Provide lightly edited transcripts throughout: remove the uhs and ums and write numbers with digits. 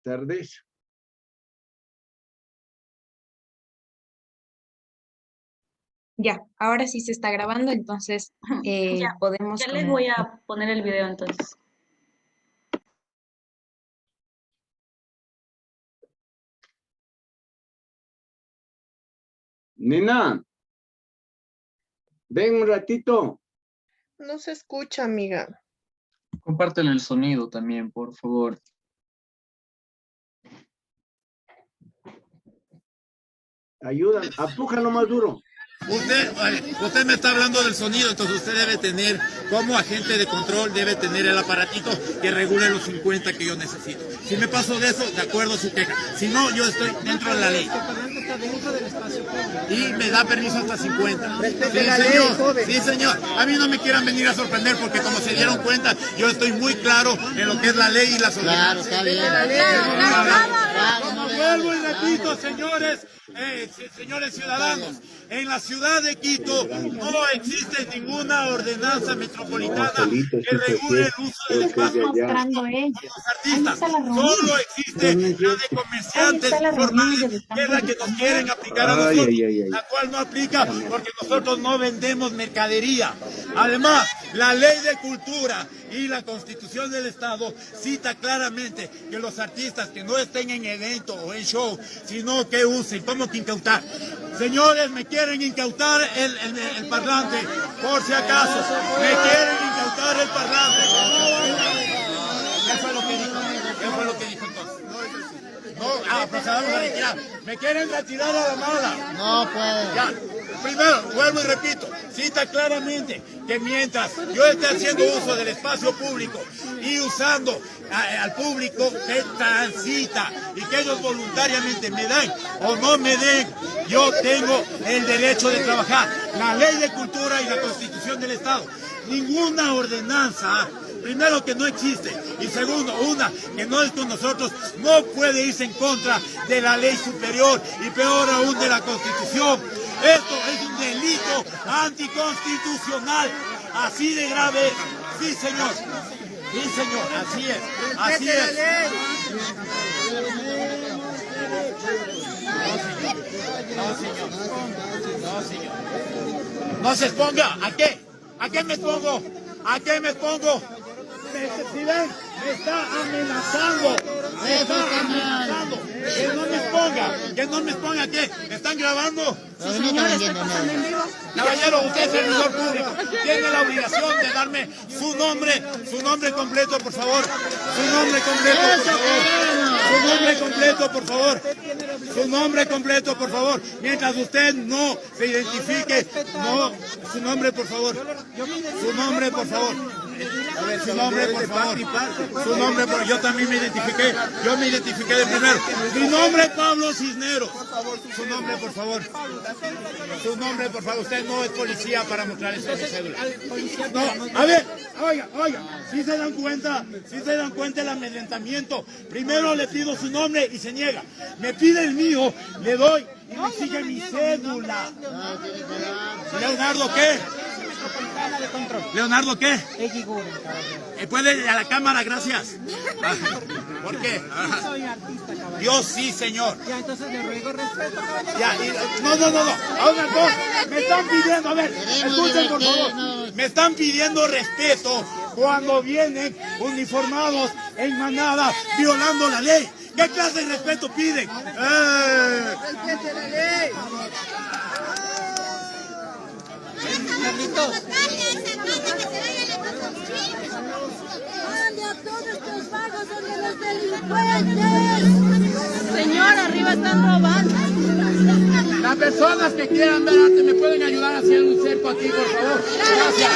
tardes. Ya, ahora sí se está grabando, entonces Ya, podemos... ya les voy a poner el video entonces. Nena, ven un ratito. No se escucha, amiga. Compártele el sonido también, por favor. Ayuda, apújalo más duro. Usted me está hablando del sonido, entonces usted debe tener, como agente de control, debe tener el aparatito que regule los 50 que yo necesito. Si me paso de eso, de acuerdo a su queja. Si no, yo estoy dentro de la ley. Y me da permiso hasta 50. Sí, señor. Sí, señor. A mí no me quieran venir a sorprender porque como se dieron cuenta, yo estoy muy claro en lo que es la ley y las ordenanzas. Claro, está bien. Como vuelvo y repito, señores, señores ciudadanos, en la ciudad de Quito no existe ninguna ordenanza metropolitana que regule el uso del espacio mostrando ellos. de los artistas. Solo existe la de comerciantes formales, que es la que nos quieren aplicar a nosotros, la cual no aplica porque nosotros no vendemos mercadería. Además, la ley de cultura y la Constitución del Estado cita claramente que los artistas que no estén en evento o en show, sino que usen, ¿cómo que incautar? Señores, me quieren incautar el parlante, por si acaso, me quieren incautar el parlante. ¿Qué fue lo que dijo? ¿Qué fue lo que dijo entonces? No, procedamos a retirar. Me quieren retirar a la mala. No puede. Ya, primero, vuelvo y repito, cita claramente que mientras yo esté haciendo uso del espacio público y usando al público que transita y que ellos voluntariamente me den o no me den, yo tengo el derecho de trabajar. La ley de cultura y la Constitución del Estado. Ninguna ordenanza, primero, que no existe, y segundo, una que no es con nosotros, no puede irse en contra de la ley superior y peor aún de la Constitución. Esto es un delito anticonstitucional, así de grave. Sí, señor. Sí, señor, así es. Así es. No, señor. No, señor. No se exponga. ¿A qué? ¿A qué me expongo? ¿A qué me expongo? Si ven, me está amenazando. Me está amenazando. Que no me exponga. Que no me exponga. ¿Qué? ¿Me están grabando? Pero no están vendiendo nada. Caballero, usted es servidor público. Tiene la obligación de darme su nombre completo, por favor. Su nombre completo, por favor. Su nombre completo, por favor. Su nombre completo, por favor. Mientras usted no se identifique, no, su nombre, por favor. Su nombre, por favor. A ver, su nombre, por favor. Su nombre, yo también me identifiqué. Yo me identifiqué de primero. Su nombre es Pablo Cisneros. Su nombre, por favor. Su nombre, por favor. Usted no es policía para mostrar esa cédula. No, a ver, oiga. Si se dan cuenta el amedrentamiento. Primero le pido su nombre y se niega. Me pide el mío, le doy y me exige mi cédula. ¿Leonardo qué? ¿Leonardo qué? ¿Puede a la cámara? Gracias. ¿Por qué? Soy artista, caballero. Yo sí, señor. Ya, entonces le ruego respeto, caballero. Ya, no. A una cosa, me están pidiendo, a ver, escuchen por favor. Me están pidiendo respeto cuando vienen uniformados en manada violando la ley. ¿Qué clase de respeto piden? ¡Respete la ley! Carlitos. ¡Mande a todos estos vagos donde los delincuentes! Señor, arriba están robando. Las personas que quieran ver arte me pueden ayudar a hacer un cerco aquí, por favor. Gracias.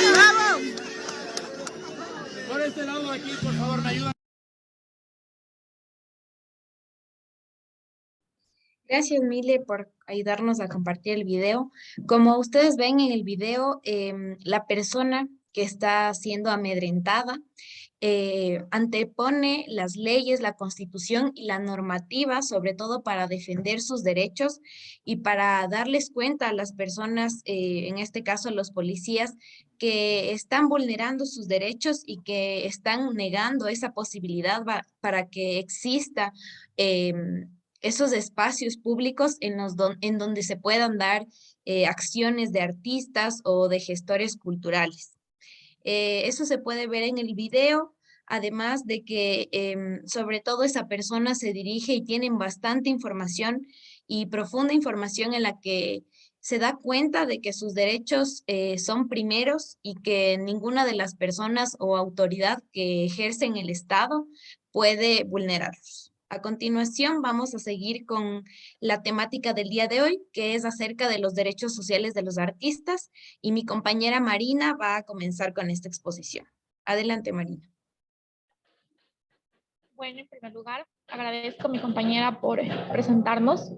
Por este lado de aquí, por favor, me ayudan. Gracias, Mile, por ayudarnos a compartir el video. Como ustedes ven en el video, la persona que está siendo amedrentada antepone las leyes, la Constitución y la normativa, sobre todo para defender sus derechos y para darles cuenta a las personas, en este caso los policías, que están vulnerando sus derechos y que están negando esa posibilidad para que exista esos espacios públicos en donde se puedan dar acciones de artistas o de gestores culturales. Eso se puede ver en el video, además de que sobre todo esa persona se dirige y tienen bastante información y profunda información en la que se da cuenta de que sus derechos son primeros y que ninguna de las personas o autoridad que ejercen el Estado puede vulnerarlos. A continuación, vamos a seguir con la temática del día de hoy, que es acerca de los derechos sociales de los artistas, y mi compañera Marina va a comenzar con esta exposición. Adelante, Marina. Bueno, en primer lugar, agradezco a mi compañera por presentarnos.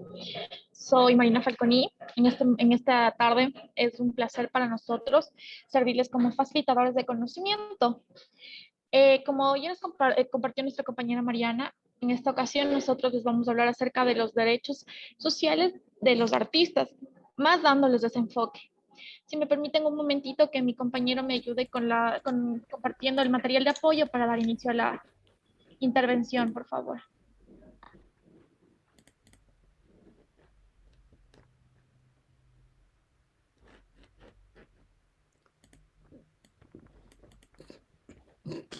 Soy Marina Falconi. En esta tarde es un placer para nosotros servirles como facilitadores de conocimiento. Como ya nos compartió nuestra compañera Mariana, en esta ocasión nosotros les vamos a hablar acerca de los derechos sociales de los artistas, más dándoles ese enfoque. Si me permiten un momentito que mi compañero me ayude compartiendo el material de apoyo para dar inicio a la intervención, por favor. Listo.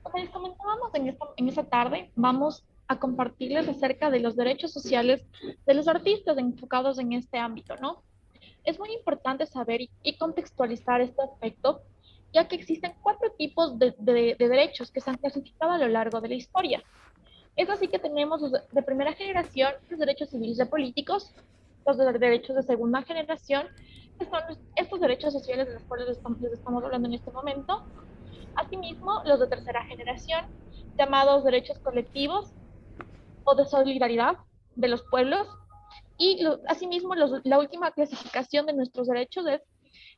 Como les comentábamos en esta tarde, vamos a compartirles acerca de los derechos sociales de los artistas enfocados en este ámbito, ¿no? Es muy importante saber y contextualizar este aspecto, ya que existen 4 tipos de derechos que se han clasificado a lo largo de la historia. Es así que tenemos de primera generación los derechos civiles y políticos, los derechos de segunda generación, que son estos derechos sociales de los cuales les estamos hablando en este momento. Asimismo, los de tercera generación, llamados derechos colectivos o de solidaridad de los pueblos. Y asimismo, la última clasificación de nuestros derechos es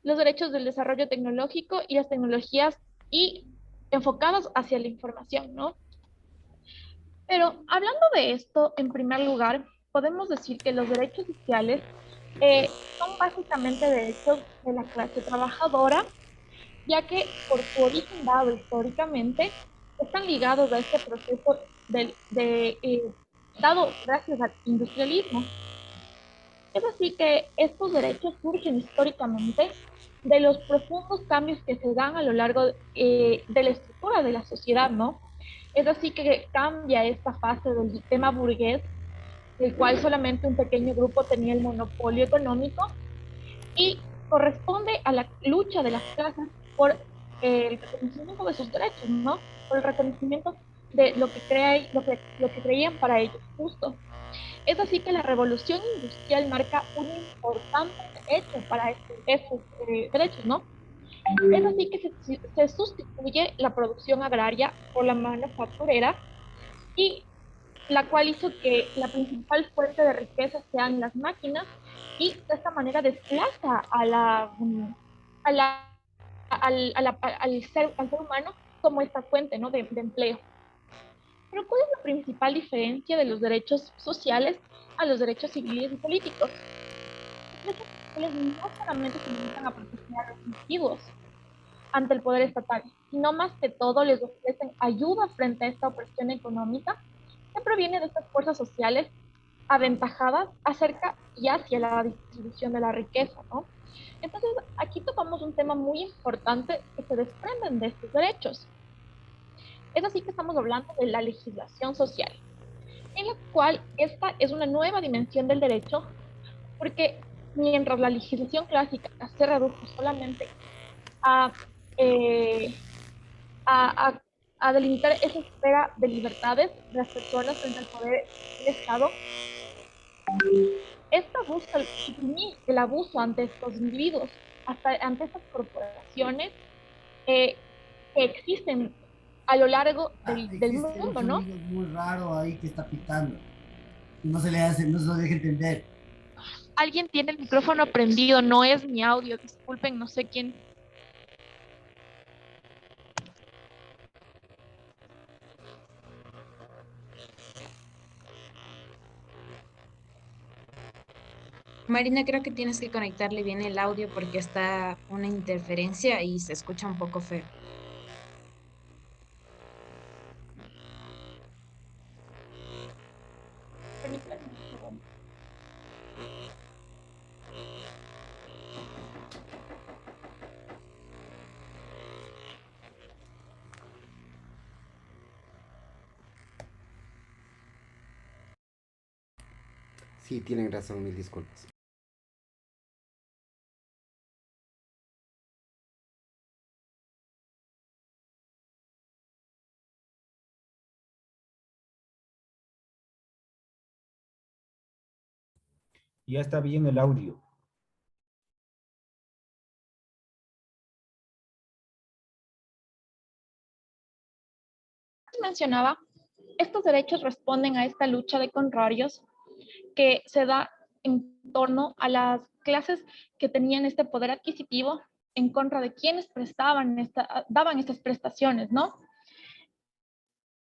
los derechos del desarrollo tecnológico y las tecnologías y enfocados hacia la información, ¿no? Pero hablando de esto, en primer lugar, podemos decir que los derechos sociales son básicamente derechos de la clase trabajadora, ya que por su origen dado históricamente están ligados a este proceso dado gracias al industrialismo. Es así que estos derechos surgen históricamente de los profundos cambios que se dan a lo largo de la estructura de la sociedad, ¿no? Es así que cambia esta fase del sistema burgués, del cual solamente un pequeño grupo tenía el monopolio económico, y corresponde a la lucha de las clases por el reconocimiento de sus derechos, ¿no? Por el reconocimiento de lo que creían para ellos justo. Es así que la revolución industrial marca un importante hecho para estos derechos, ¿no? Es así que se sustituye la producción agraria por la manufacturera, y la cual hizo que la principal fuente de riqueza sean las máquinas, y de esta manera desplaza al ser humano como esta fuente, ¿no? de empleo. Pero ¿cuál es la principal diferencia de los derechos sociales a los derechos civiles y políticos? Los derechos sociales no solamente se limitan a proteger a los individuos ante el poder estatal, sino más que todo les ofrecen ayuda frente a esta opresión económica que proviene de estas fuerzas sociales aventajadas acerca y hacia la distribución de la riqueza, ¿no? Entonces, aquí tocamos un tema muy importante que se desprenden de estos derechos. Es así que estamos hablando de la legislación social, en la cual esta es una nueva dimensión del derecho, porque mientras la legislación clásica se redujo solamente a a delimitar esa esfera de libertades de las personas frente al poder del Estado. Esta busca suprimir el abuso ante estos individuos, ante estas corporaciones que existen a lo largo del mundo, ¿no? Muy raro ahí que está pitando. No se lo deja entender. Alguien tiene el micrófono prendido, no es mi audio, disculpen, no sé quién. Marina, creo que tienes que conectarle bien el audio porque está una interferencia y se escucha un poco feo. Sí, tienen razón, mil disculpas. Ya está bien el audio. Mencionaba, estos derechos responden a esta lucha de contrarios que se da en torno a las clases que tenían este poder adquisitivo en contra de quienes daban estas prestaciones, ¿no?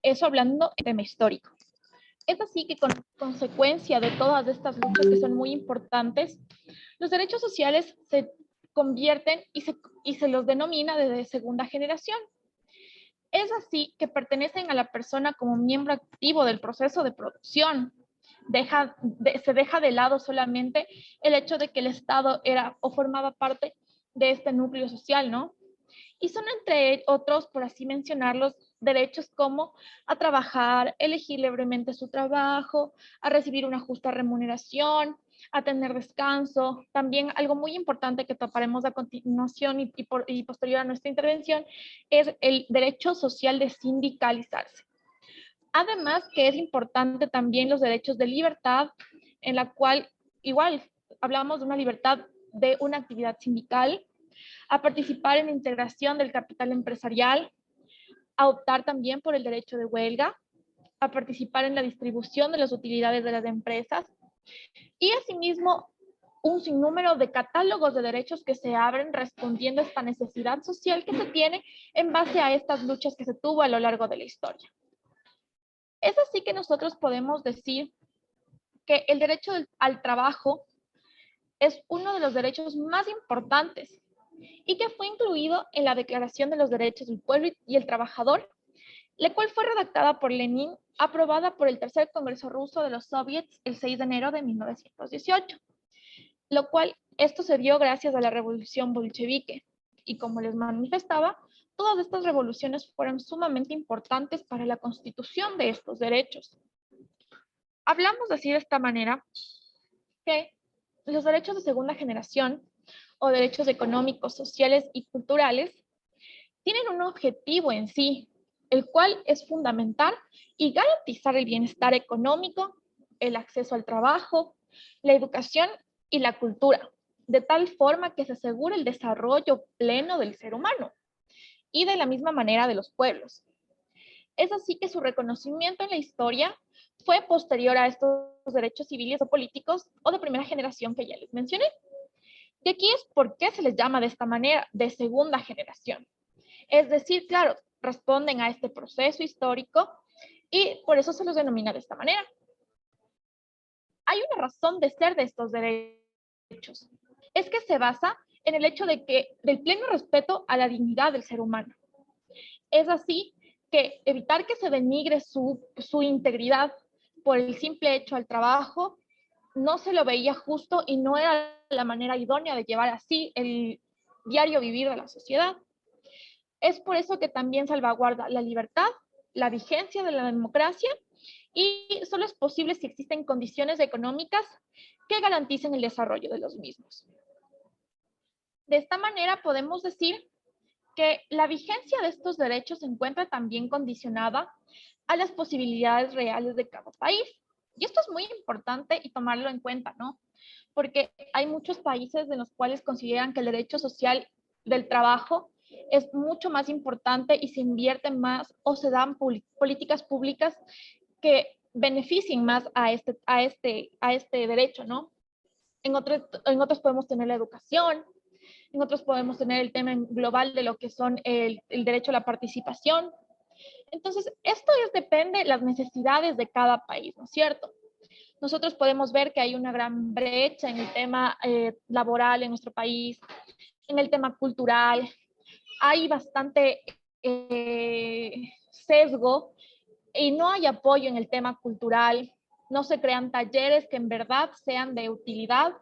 Eso hablando de tema histórico. Es así que con consecuencia de todas estas luchas que son muy importantes, los derechos sociales se convierten y se los denomina de segunda generación. Es así que pertenecen a la persona como miembro activo del proceso de producción. Se deja de lado solamente el hecho de que el Estado era o formaba parte de este núcleo social, ¿no? Y son entre otros, por así mencionarlos, derechos como a trabajar, elegir libremente su trabajo, a recibir una justa remuneración, a tener descanso. También algo muy importante que toparemos a continuación y posterior a nuestra intervención es el derecho social de sindicalizarse. Además que es importante también los derechos de libertad, en la cual igual hablamos de una libertad de una actividad sindical, a participar en la integración del capital empresarial, a optar también por el derecho de huelga, a participar en la distribución de las utilidades de las empresas y asimismo un sinnúmero de catálogos de derechos que se abren respondiendo a esta necesidad social que se tiene en base a estas luchas que se tuvo a lo largo de la historia. Es así que nosotros podemos decir que el derecho al trabajo es uno de los derechos más importantes y que fue incluido en la Declaración de los Derechos del Pueblo y el Trabajador, la cual fue redactada por Lenin, aprobada por el Tercer Congreso Ruso de los Soviets el 6 de enero de 1918, lo cual esto se dio gracias a la Revolución Bolchevique. Y como les manifestaba, todas estas revoluciones fueron sumamente importantes para la constitución de estos derechos. Hablamos así de esta manera que los derechos de segunda generación o derechos económicos, sociales y culturales tienen un objetivo en sí, el cual es fundamental y garantizar el bienestar económico, el acceso al trabajo, la educación y la cultura, de tal forma que se asegure el desarrollo pleno del ser humano y de la misma manera de los pueblos. Es así que su reconocimiento en la historia fue posterior a estos derechos civiles o políticos o de primera generación que ya les mencioné. Y aquí es por qué se les llama de esta manera, de segunda generación. Es decir, claro, responden a este proceso histórico y por eso se los denomina de esta manera. Hay una razón de ser de estos derechos. Es que se basa en el hecho del pleno respeto a la dignidad del ser humano. Es así que evitar que se denigre su integridad por el simple hecho al trabajo no se lo veía justo y no era la manera idónea de llevar así el diario vivir de la sociedad. Es por eso que también salvaguarda la libertad, la vigencia de la democracia y solo es posible si existen condiciones económicas que garanticen el desarrollo de los mismos. De esta manera podemos decir que la vigencia de estos derechos se encuentra también condicionada a las posibilidades reales de cada país. Y esto es muy importante y tomarlo en cuenta, ¿no? Porque hay muchos países en los cuales consideran que el derecho social del trabajo es mucho más importante y se invierte más o se dan políticas públicas que beneficien más a este derecho, ¿no? En otros podemos tener la educación, en otros podemos tener el tema global de lo que son el derecho a la participación. Entonces, esto depende de las necesidades de cada país, ¿no es cierto? Nosotros podemos ver que hay una gran brecha en el tema laboral en nuestro país, en el tema cultural. Hay bastante sesgo y no hay apoyo en el tema cultural. No se crean talleres que en verdad sean de utilidad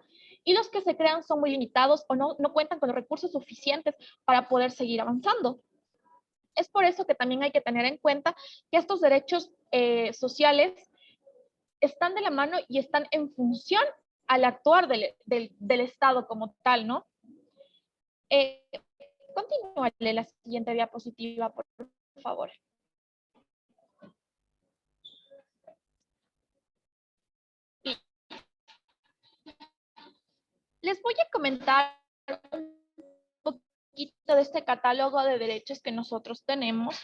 y los que se crean son muy limitados o no cuentan con los recursos suficientes para poder seguir avanzando. Es por eso que también hay que tener en cuenta que estos derechos sociales están de la mano y están en función al actuar del Estado como tal, ¿no? Continúale la siguiente diapositiva, por favor. Les voy a comentar un poquito de este catálogo de derechos que nosotros tenemos,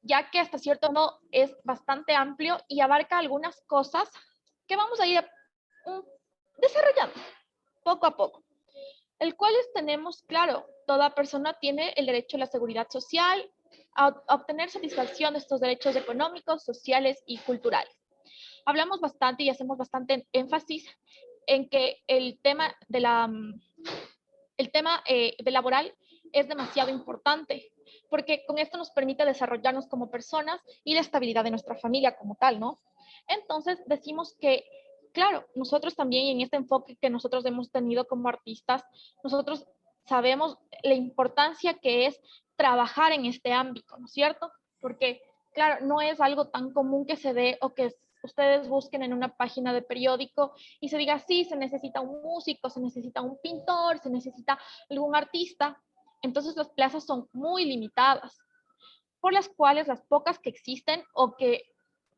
ya que hasta cierto modo es bastante amplio y abarca algunas cosas que vamos a ir desarrollando poco a poco. El cual tenemos, claro, toda persona tiene el derecho a la seguridad social, a obtener satisfacción de estos derechos económicos, sociales y culturales. Hablamos bastante y hacemos bastante énfasis en que el tema laboral es demasiado importante, porque con esto nos permite desarrollarnos como personas y la estabilidad de nuestra familia como tal, ¿no? Entonces decimos que, claro, nosotros también en este enfoque que nosotros hemos tenido como artistas, nosotros sabemos la importancia que es trabajar en este ámbito, ¿no es cierto? Porque, claro, no es algo tan común que se dé o que ustedes busquen en una página de periódico y se diga, sí, se necesita un músico, se necesita un pintor, se necesita algún artista. Entonces las plazas son muy limitadas, por las cuales las pocas que existen o que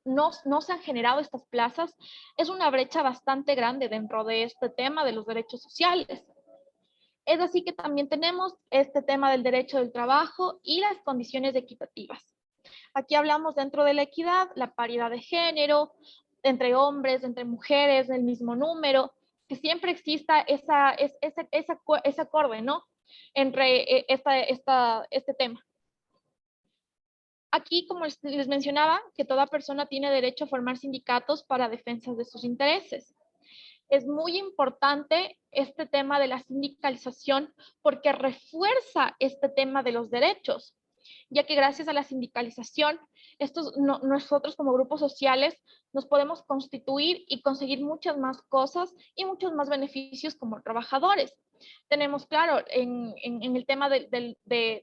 no se han generado estas plazas, es una brecha bastante grande dentro de este tema de los derechos sociales. Es así que también tenemos este tema del derecho del trabajo y las condiciones equitativas. Aquí hablamos dentro de la equidad, la paridad de género, entre hombres, entre mujeres, el mismo número, que siempre exista ese acorde, ¿no? Entre este tema. Aquí, como les mencionaba, que toda persona tiene derecho a formar sindicatos para defensa de sus intereses. Es muy importante este tema de la sindicalización porque refuerza este tema de los derechos, ya que gracias a la sindicalización, nosotros como grupos sociales nos podemos constituir y conseguir muchas más cosas y muchos más beneficios como trabajadores. Tenemos, claro, en el tema de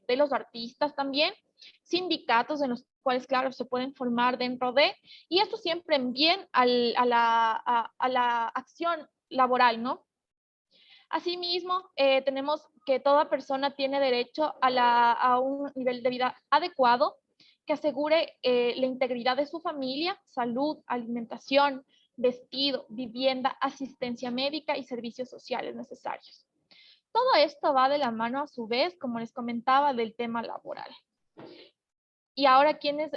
los artistas también, sindicatos en los cuales, claro, se pueden formar dentro de, y esto siempre en bien a la acción laboral, ¿no? Asimismo, tenemos que toda persona tiene derecho a un nivel de vida adecuado que asegure la integridad de su familia, salud, alimentación, vestido, vivienda, asistencia médica y servicios sociales necesarios. Todo esto va de la mano a su vez, como les comentaba, del tema laboral. Y ahora quienes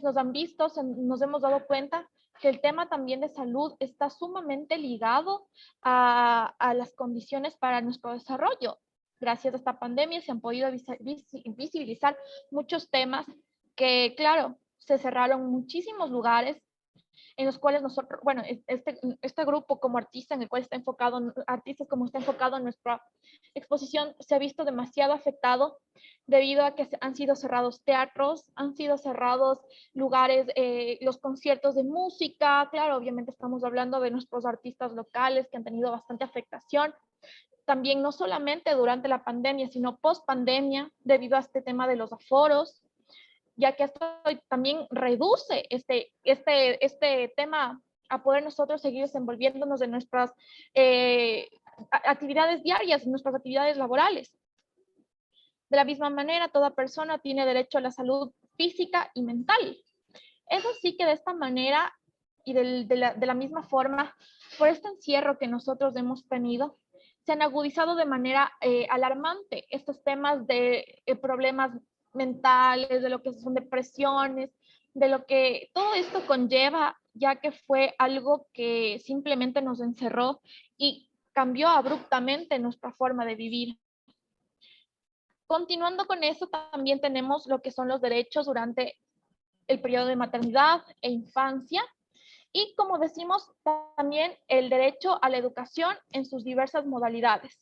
nos han visto, nos hemos dado cuenta que el tema también de salud está sumamente ligado a las condiciones para nuestro desarrollo. Gracias a esta pandemia se han podido visibilizar muchos temas que, claro, se cerraron muchísimos lugares en los cuales nosotros, bueno, este grupo como artista en el cual está enfocado, artistas como está enfocado en nuestra exposición, se ha visto demasiado afectado debido a que han sido cerrados teatros, han sido cerrados lugares, los conciertos de música, claro, obviamente estamos hablando de nuestros artistas locales que han tenido bastante afectación, también no solamente durante la pandemia, sino post pandemia, debido a este tema de los aforos, ya que esto también reduce este tema a poder nosotros seguir desenvolviéndonos en nuestras actividades diarias, en nuestras actividades laborales. De la misma manera, toda persona tiene derecho a la salud física y mental. Es así que de esta manera y de la misma forma, por este encierro que nosotros hemos tenido, se han agudizado de manera alarmante estos temas de problemas mentales, de lo que son depresiones, de lo que todo esto conlleva, ya que fue algo que simplemente nos encerró y cambió abruptamente nuestra forma de vivir. Continuando con eso, también tenemos lo que son los derechos durante el periodo de maternidad e infancia, y como decimos, también el derecho a la educación en sus diversas modalidades.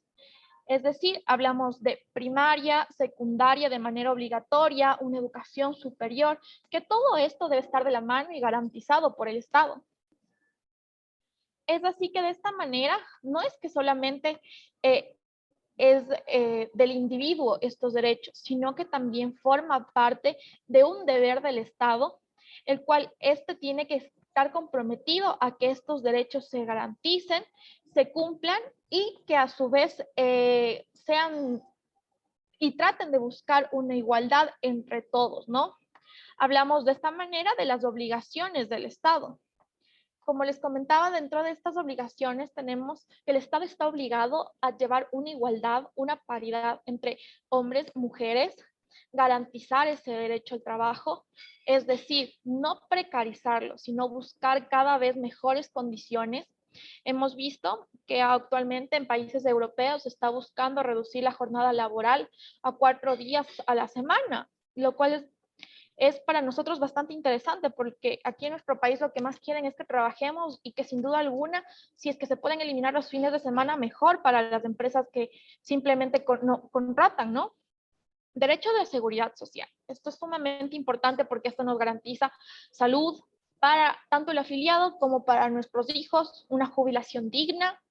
Es decir, hablamos de primaria, secundaria de manera obligatoria, una educación superior, que todo esto debe estar de la mano y garantizado por el Estado. Es así que de esta manera, no es que solamente es del individuo estos derechos, sino que también forma parte de un deber del Estado, el cual este tiene que estar comprometido a que estos derechos se garanticen, se cumplan y que a su vez sean y traten de buscar una igualdad entre todos, ¿no? Hablamos de esta manera de las obligaciones del Estado. Como les comentaba, dentro de estas obligaciones tenemos que el Estado está obligado a llevar una igualdad, una paridad entre hombres, mujeres, garantizar ese derecho al trabajo, es decir, no precarizarlo, sino buscar cada vez mejores condiciones. Hemos visto que actualmente en países europeos se está buscando reducir la jornada laboral a 4 días a la semana, lo cual es para nosotros bastante interesante porque aquí en nuestro país lo que más quieren es que trabajemos y que sin duda alguna, si es que se pueden eliminar los fines de semana, mejor para las empresas que simplemente contratan, ¿no? Derecho de seguridad social. Esto es sumamente importante porque esto nos garantiza salud para tanto el afiliado como para nuestros hijos, una jubilación digna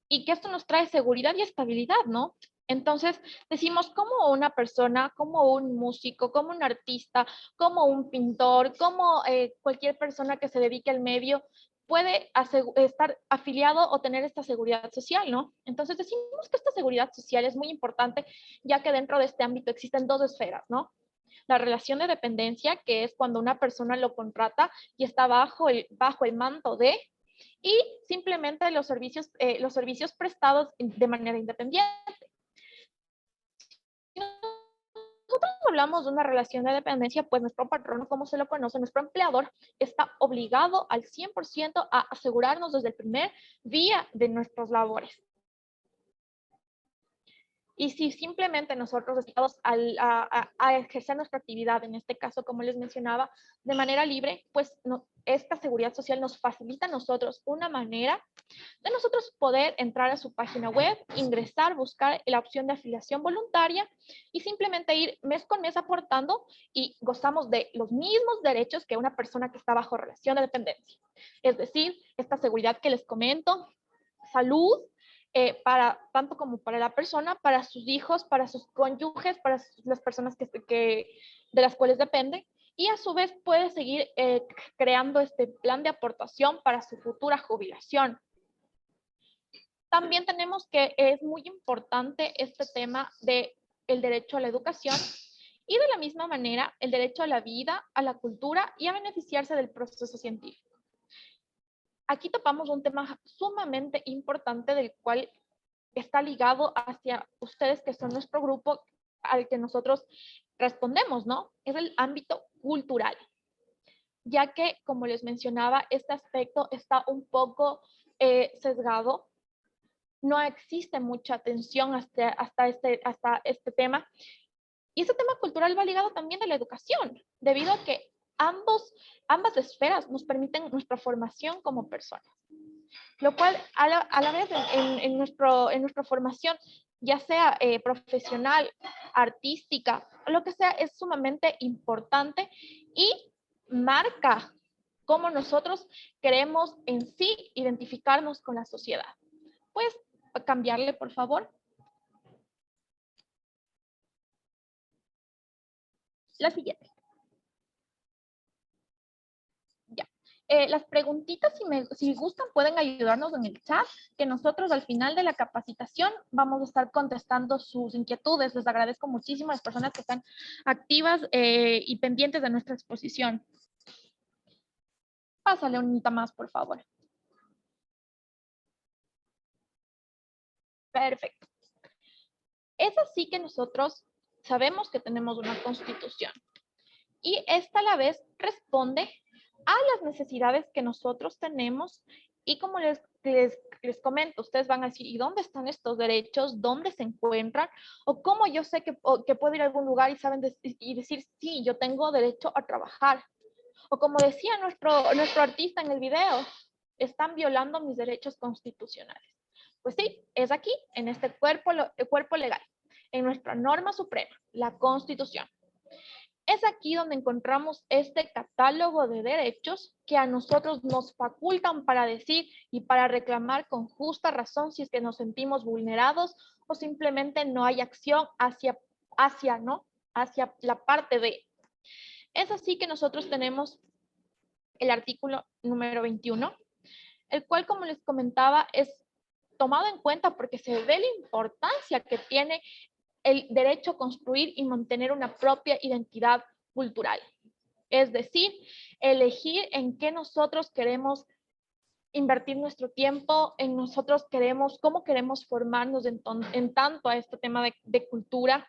y que esto nos trae seguridad y estabilidad, ¿no? Entonces decimos cómo una persona, como un músico, como un artista, como un pintor, como cualquier persona que se dedique al medio puede estar afiliado o tener esta seguridad social, ¿no? Entonces decimos que esta seguridad social es muy importante, ya que dentro de este ámbito existen 2 esferas, ¿no? La relación de dependencia, que es cuando una persona lo contrata y está bajo el manto de, y simplemente los servicios prestados de manera independiente. Nosotros hablamos de una relación de dependencia, pues nuestro patrón, como se lo conoce, nuestro empleador, está obligado al 100% a asegurarnos desde el primer día de nuestras labores. Y si simplemente nosotros estamos a ejercer nuestra actividad, en este caso, como les mencionaba, de manera libre, pues esta seguridad social nos facilita a nosotros una manera de nosotros poder entrar a su página web, ingresar, buscar la opción de afiliación voluntaria y simplemente ir mes con mes aportando y gozamos de los mismos derechos que una persona que está bajo relación de dependencia. Es decir, esta seguridad que les comento, salud, para tanto como para la persona, para sus hijos, para sus cónyuges, para las personas de las cuales depende, y a su vez puede seguir creando este plan de aportación para su futura jubilación. También tenemos que es muy importante este tema del derecho a la educación y de la misma manera el derecho a la vida, a la cultura y a beneficiarse del proceso científico. Aquí topamos un tema sumamente importante del cual está ligado hacia ustedes que son nuestro grupo al que nosotros respondemos, ¿no? Es el ámbito cultural, ya que, como les mencionaba, este aspecto está un poco sesgado. No existe mucha atención hasta este tema. Y este tema cultural va ligado también de la educación, debido a que ambas esferas nos permiten nuestra formación como personas. Lo cual, a la vez, en nuestra formación, ya sea profesional, artística, lo que sea, es sumamente importante y marca cómo nosotros queremos en sí identificarnos con la sociedad. ¿Puedes cambiarle, por favor? La siguiente. Ya. las preguntitas, si gustan, pueden ayudarnos en el chat, que nosotros al final de la capacitación vamos a estar contestando sus inquietudes. Les agradezco muchísimo a las personas que están activas y pendientes de nuestra exposición. Pásale unita más, por favor. Perfecto. Es así que nosotros sabemos que tenemos una constitución y esta a la vez responde a las necesidades que nosotros tenemos y como les comento, ustedes van a decir, ¿y dónde están estos derechos? ¿Dónde se encuentran? O cómo yo sé que puedo ir a algún lugar y decir, sí, yo tengo derecho a trabajar. O como decía nuestro artista en el video, están violando mis derechos constitucionales. Pues sí, es aquí, en este cuerpo legal, en nuestra norma suprema, la Constitución. Es aquí donde encontramos este catálogo de derechos que a nosotros nos facultan para decir y para reclamar con justa razón si es que nos sentimos vulnerados o simplemente no hay acción hacia la parte de. Es así que nosotros tenemos el artículo número 21, el cual, como les comentaba, es tomado en cuenta porque se ve la importancia que tiene el derecho a construir y mantener una propia identidad cultural. Es decir, elegir en qué nosotros queremos invertir nuestro tiempo, en nosotros cómo queremos formarnos en tanto a este tema de cultura.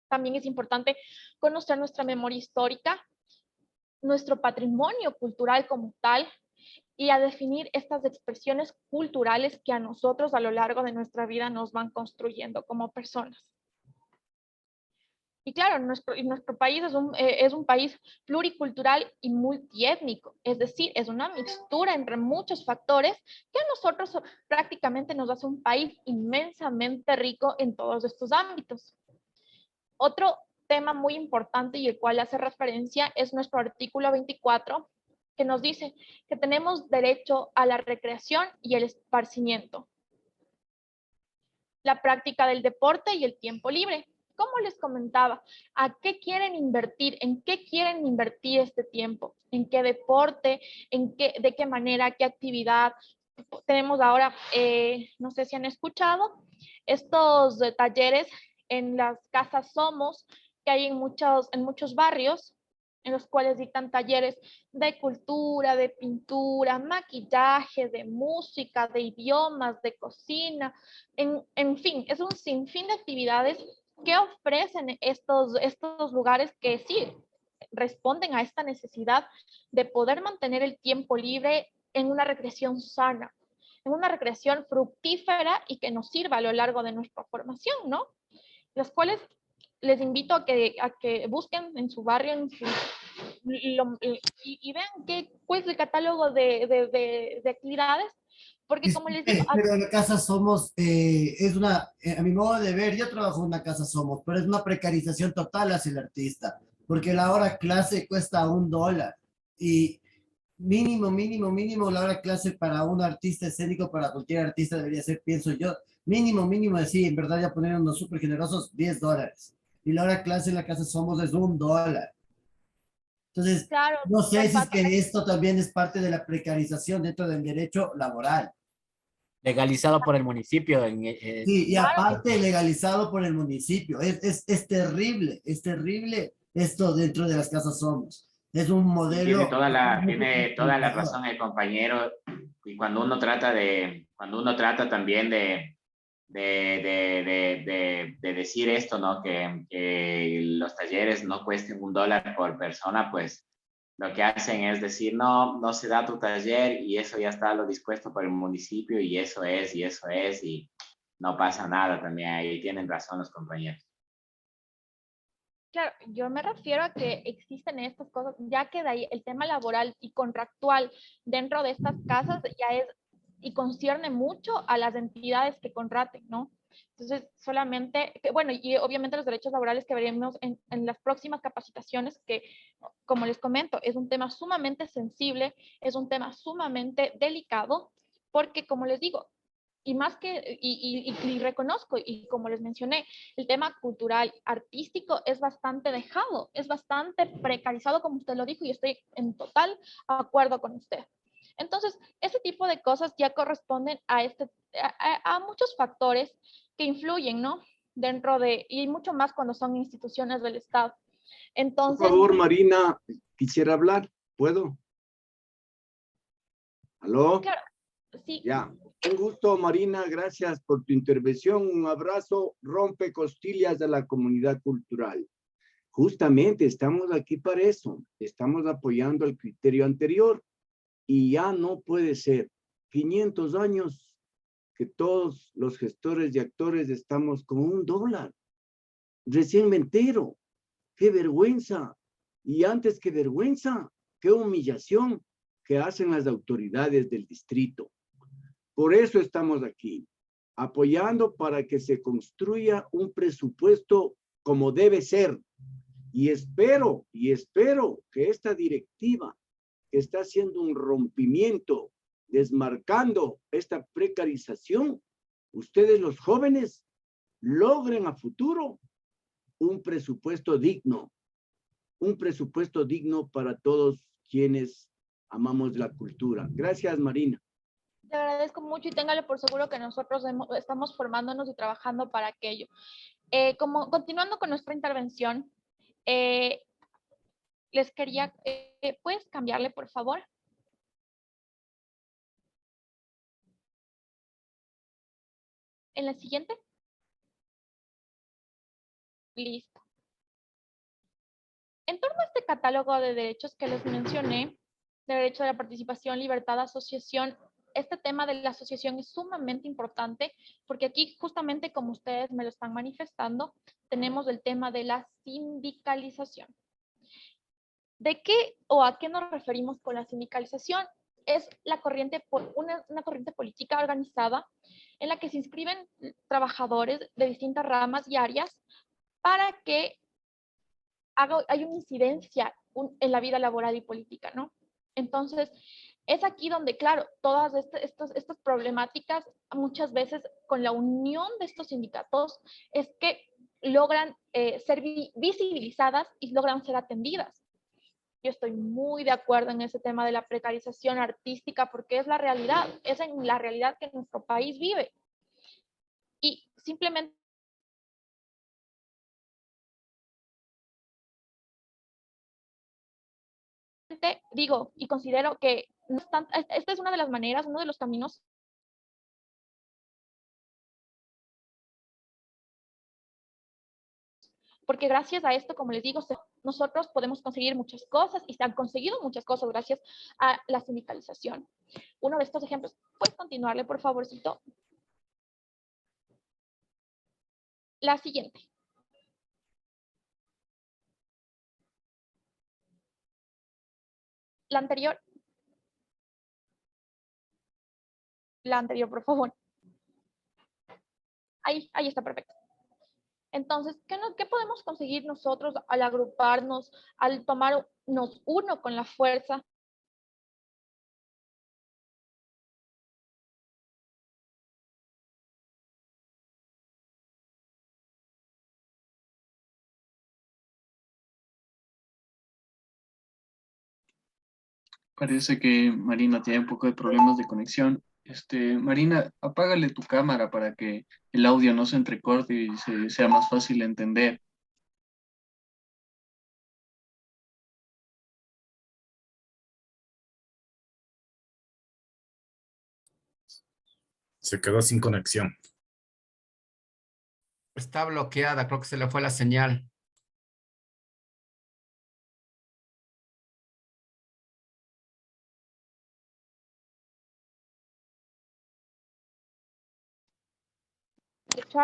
También es importante conocer nuestra memoria histórica, nuestro patrimonio cultural como tal, y a definir estas expresiones culturales que a nosotros a lo largo de nuestra vida nos van construyendo como personas. Y claro, nuestro país es un país pluricultural y multiétnico, es decir, es una mixtura entre muchos factores que a nosotros prácticamente nos hace un país inmensamente rico en todos estos ámbitos. Otro tema muy importante y el cual hace referencia es nuestro artículo 24, que nos dice que tenemos derecho a la recreación y el esparcimiento, la práctica del deporte y el tiempo libre. Como les comentaba, ¿a qué quieren invertir? ¿En qué quieren invertir este tiempo? ¿En qué deporte? ¿De qué manera? ¿Qué actividad? Tenemos ahora, no sé si han escuchado, estos talleres en las casas Somos, que hay en muchos barrios, en los cuales dictan talleres de cultura, de pintura, maquillaje, de música, de idiomas, de cocina, en fin, es un sinfín de actividades que ofrecen estos lugares que sí responden a esta necesidad de poder mantener el tiempo libre en una recreación sana, en una recreación fructífera y que nos sirva a lo largo de nuestra formación, ¿no? Las cuales les invito a que busquen en su barrio y vean cuál es el catálogo de actividades, porque como les digo... Pero en la Casa Somos es a mi modo de ver, yo trabajo en una Casa Somos, pero es una precarización total hacia el artista, porque la hora clase cuesta $1 y mínimo la hora clase para un artista escénico, para cualquier artista debería ser, pienso yo, mínimo decir, en verdad ya poner unos súper generosos, $10. Y la hora clase en la Casa Somos es $1. Entonces, claro, no sé si es que esto también es parte de la precarización dentro del derecho laboral. Legalizado por el municipio. Sí, y aparte legalizado por el municipio. Es terrible esto dentro de las casas Somos. Es un modelo... Tiene toda la razón el compañero, y cuando uno trata también de decir esto, ¿no? Que los talleres no cuesten $1 por persona, pues lo que hacen es decir, no se da tu taller y eso ya está lo dispuesto por el municipio y eso es, y no pasa nada también. Ahí tienen razón los compañeros. Claro, yo me refiero a que existen estas cosas, ya que de ahí el tema laboral y contractual dentro de estas casas ya es y concierne mucho a las entidades que contraten, ¿no? Entonces, solamente, bueno, y obviamente los derechos laborales que veremos en las próximas capacitaciones, que, como les comento, es un tema sumamente sensible, es un tema sumamente delicado, porque, como les digo, y más que, y reconozco, y como les mencioné, el tema cultural, artístico es bastante dejado, es bastante precarizado, como usted lo dijo, y estoy en total acuerdo con usted. Entonces, ese tipo de cosas ya corresponden a muchos factores que influyen, ¿no? Dentro de, y mucho más cuando son instituciones del Estado. Entonces, por favor, Marina, quisiera hablar. ¿Puedo? ¿Aló? claro, sí. Ya. Un gusto, Marina. Gracias por tu intervención. Un abrazo. Rompe costillas de la comunidad cultural. Justamente estamos aquí para eso. Estamos apoyando el criterio anterior y ya no puede ser 500 años que todos los gestores y actores estamos con $1. Recién me entero. ¡Qué vergüenza! Y antes que vergüenza, qué humillación que hacen las autoridades del distrito. Por eso estamos aquí, apoyando para que se construya un presupuesto como debe ser. Y espero que esta directiva que está haciendo un rompimiento, desmarcando esta precarización, ustedes los jóvenes logren a futuro un presupuesto digno para todos quienes amamos la cultura. Gracias, Marina. Te agradezco mucho y téngale por seguro que nosotros estamos formándonos y trabajando para aquello. Continuando con nuestra intervención, les quería, ¿puedes cambiarle, por favor? ¿En la siguiente? Listo. En torno a este catálogo de derechos que les mencioné, derecho de la participación, libertad de asociación, este tema de la asociación es sumamente importante porque aquí justamente como ustedes me lo están manifestando, tenemos el tema de la sindicalización. ¿De qué o a qué nos referimos con la sindicalización? Es la corriente, una corriente política organizada en la que se inscriben trabajadores de distintas ramas y áreas para que hay una incidencia en la vida laboral y política, ¿no? Entonces, es aquí donde, claro, todas estas problemáticas, muchas veces con la unión de estos sindicatos, es que logran ser visibilizadas y logran ser atendidas. Yo estoy muy de acuerdo en ese tema de la precarización artística porque es la realidad, es en la realidad que nuestro país vive. Y simplemente digo y considero que no es esta es una de las maneras, uno de los caminos porque gracias a esto, como les digo, nosotros podemos conseguir muchas cosas y se han conseguido muchas cosas gracias a la sindicalización. Uno de estos ejemplos, ¿puedes continuarle, por favorcito? La siguiente. La anterior. La anterior, por favor. Ahí está perfecto. Entonces, ¿qué podemos conseguir nosotros al agruparnos, al tomarnos uno con la fuerza? Parece que Marina tiene un poco de problemas de conexión. Marina, apágale tu cámara para que el audio no se entrecorte y sea más fácil de entender. Se quedó sin conexión. Está bloqueada, creo que se le fue la señal.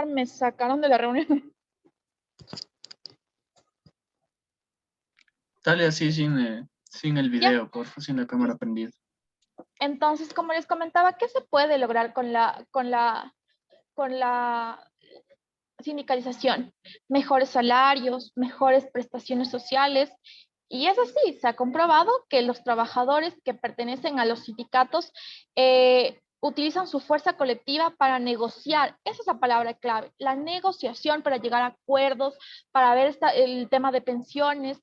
Me sacaron de la reunión. Dale así sin el video, por favor, sin la cámara prendida. Entonces, como les comentaba, ¿qué se puede lograr con la sindicalización? Mejores salarios, mejores prestaciones sociales. Y es así, se ha comprobado que los trabajadores que pertenecen a los sindicatos utilizan su fuerza colectiva para negociar. Esa es la palabra clave, la negociación para llegar a acuerdos, para ver el tema de pensiones,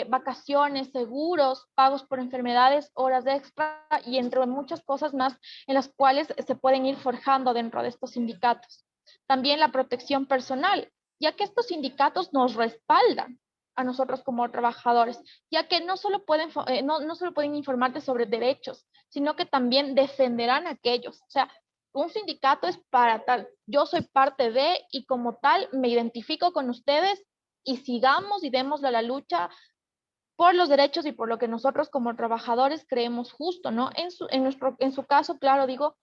vacaciones, seguros, pagos por enfermedades, horas extra y entre muchas cosas más en las cuales se pueden ir forjando dentro de estos sindicatos. También la protección personal, ya que estos sindicatos nos respaldan a nosotros como trabajadores, ya que no solo pueden informarte sobre derechos, sino que también defenderán aquellos. O sea, un sindicato es para tal, yo soy parte de y como tal me identifico con ustedes y sigamos y démosle a la lucha por los derechos y por lo que nosotros como trabajadores creemos justo, ¿no? En su caso, claro, digo,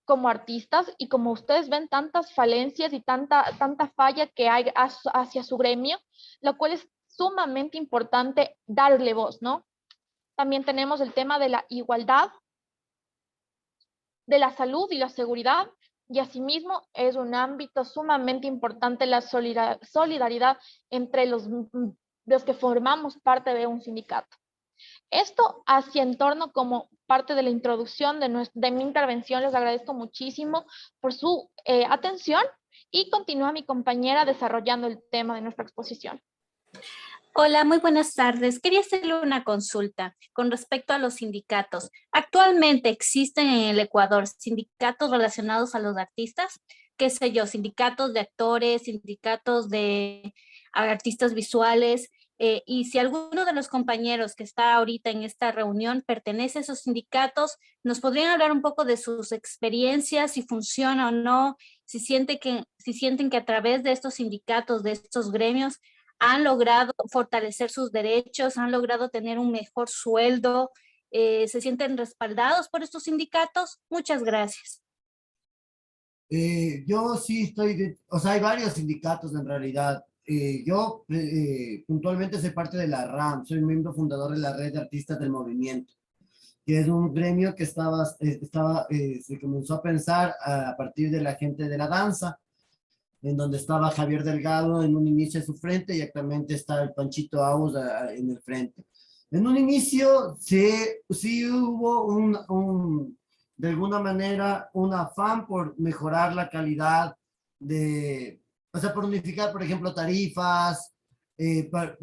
como artistas y como ustedes ven tantas falencias y tanta falla que hay hacia su gremio, lo cual es sumamente importante darle voz, ¿no? También tenemos el tema de la igualdad, de la salud y la seguridad, y asimismo es un ámbito sumamente importante la solidaridad entre los que formamos parte de un sindicato. Esto hacia en torno como parte de la introducción de mi intervención. Les agradezco muchísimo por su atención y continúa mi compañera desarrollando el tema de nuestra exposición. Hola, muy buenas tardes. Quería hacerle una consulta con respecto a los sindicatos. ¿Actualmente existen en el Ecuador sindicatos relacionados a los artistas? ¿Qué sé yo? Sindicatos de actores, sindicatos de artistas visuales. Y si alguno de los compañeros que está ahorita en esta reunión pertenece a esos sindicatos, ¿nos podrían hablar un poco de sus experiencias, si funciona o no, si sienten que a través de estos sindicatos, de estos gremios, han logrado fortalecer sus derechos, han logrado tener un mejor sueldo, se sienten respaldados por estos sindicatos? Muchas gracias. Yo sí estoy, o sea, hay varios sindicatos en realidad. Yo puntualmente soy parte de la RAM, soy miembro fundador de la Red de Artistas del Movimiento, que es un gremio que se comenzó a pensar a partir de la gente de la danza, en donde estaba Javier Delgado en un inicio en su frente y actualmente está el Panchito Aus en el frente. En un inicio sí hubo de alguna manera un afán por mejorar la calidad o sea, por unificar, por ejemplo, tarifas,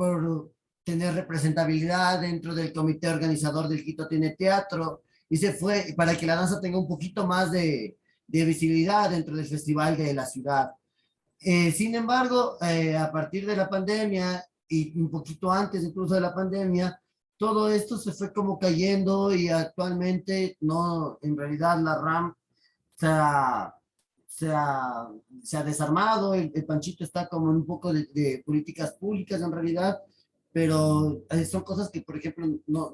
por tener representabilidad dentro del comité organizador del Quito Tiene Teatro, y se fue para que la danza tenga un poquito más de visibilidad dentro del festival de la ciudad. Sin embargo, a partir de la pandemia y un poquito antes incluso de la pandemia, todo esto se fue como cayendo y actualmente no, en realidad la RAM se ha desarmado, el Panchito está como en un poco de políticas públicas en realidad, pero son cosas que, por ejemplo,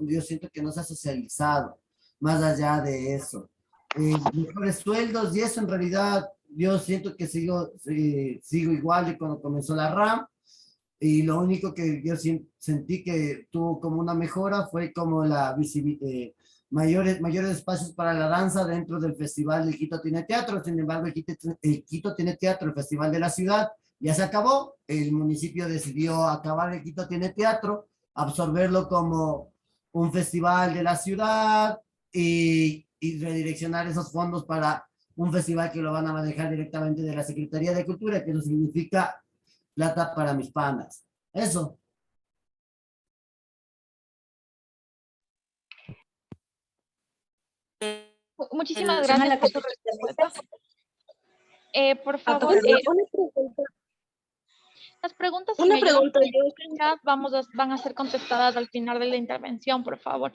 yo siento que no se ha socializado más allá de eso. Mejores sueldos y eso en realidad yo siento que sigo igual de cuando comenzó la RAM, y lo único que yo sentí que tuvo como una mejora fue como la visibilidad, mayores espacios para la danza dentro del Festival del Quito Tiene Teatro. Sin embargo, el Quito Tiene Teatro, el Festival de la Ciudad, ya se acabó. El municipio decidió acabar el Quito Tiene Teatro, absorberlo como un festival de la ciudad y redireccionar esos fondos para un festival que lo van a manejar directamente de la Secretaría de Cultura, que eso significa plata para mis panas. Eso. Muchísimas gracias por su respuesta. Por favor, las preguntas van a ser contestadas al final de la intervención, por favor.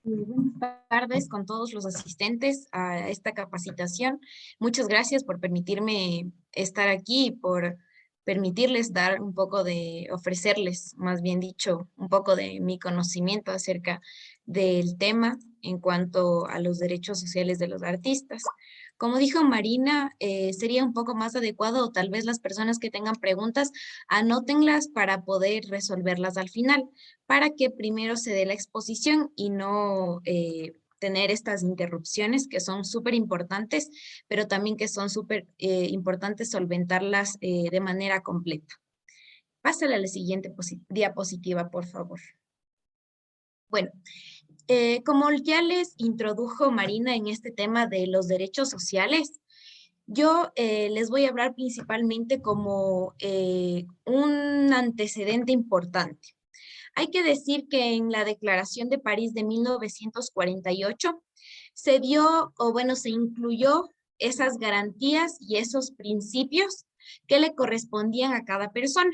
Buenas tardes con todos los asistentes a esta capacitación. Muchas gracias por permitirme estar aquí y por permitirles dar un poco ofrecerles, más bien dicho, un poco de mi conocimiento acerca del tema en cuanto a los derechos sociales de los artistas. Como dijo Marina, sería un poco más adecuado, o tal vez las personas que tengan preguntas, anótenlas para poder resolverlas al final, para que primero se dé la exposición y no tener estas interrupciones que son súper importantes, pero también que son súper importantes solventarlas de manera completa. Pásale a la siguiente diapositiva, por favor. Bueno, como ya les introdujo Marina en este tema de los derechos sociales, yo les voy a hablar principalmente como un antecedente importante. Hay que decir que en la Declaración de París de 1948 se dio, o bueno, se incluyó esas garantías y esos principios que le correspondían a cada persona.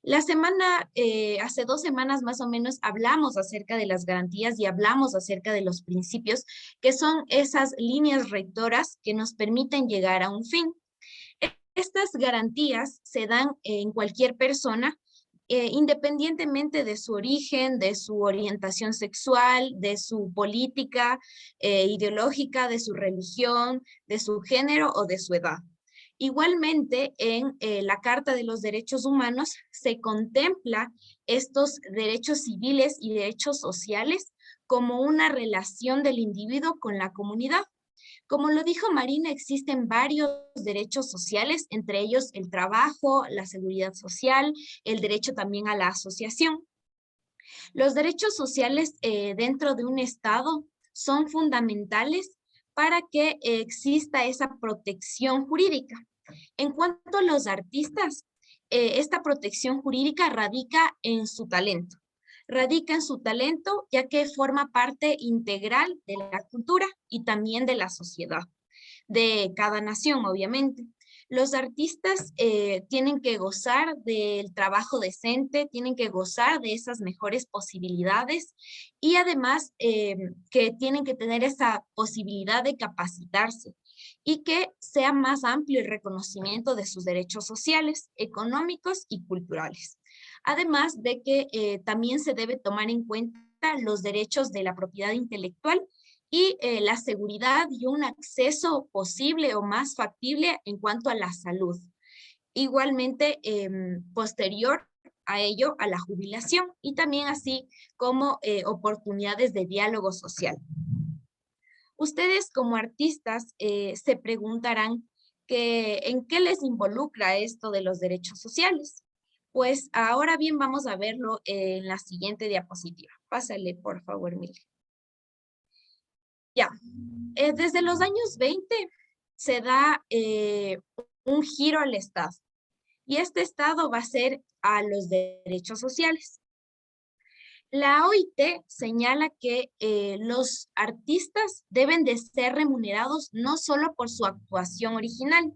Hace 2 semanas más o menos hablamos acerca de las garantías y hablamos acerca de los principios, que son esas líneas rectoras que nos permiten llegar a un fin. Estas garantías se dan en cualquier persona, independientemente de su origen, de su orientación sexual, de su política ideológica, de su religión, de su género o de su edad. Igualmente, en la Carta de los Derechos Humanos se contempla estos derechos civiles y derechos sociales como una relación del individuo con la comunidad. Como lo dijo Marina, existen varios derechos sociales, entre ellos el trabajo, la seguridad social, el derecho también a la asociación. Los derechos sociales dentro de un Estado son fundamentales para que exista esa protección jurídica. En cuanto a los artistas, esta protección jurídica radica en su talento. Radica en su talento ya que forma parte integral de la cultura y también de la sociedad, de cada nación, obviamente. Los artistas tienen que gozar del trabajo decente, tienen que gozar de esas mejores posibilidades y además que tienen que tener esa posibilidad de capacitarse y que sea más amplio el reconocimiento de sus derechos sociales, económicos y culturales. Además de que también se debe tomar en cuenta los derechos de la propiedad intelectual y la seguridad y un acceso posible o más factible en cuanto a la salud. Igualmente, posterior a ello, a la jubilación y también así como oportunidades de diálogo social. Ustedes como artistas se preguntarán ¿en qué les involucra esto de los derechos sociales? Pues ahora bien vamos a verlo en la siguiente diapositiva. Pásale, por favor, Mili. Ya, desde los años 20 se da un giro al Estado y este Estado va a ser a los derechos sociales. La OIT señala que los artistas deben de ser remunerados no solo por su actuación original,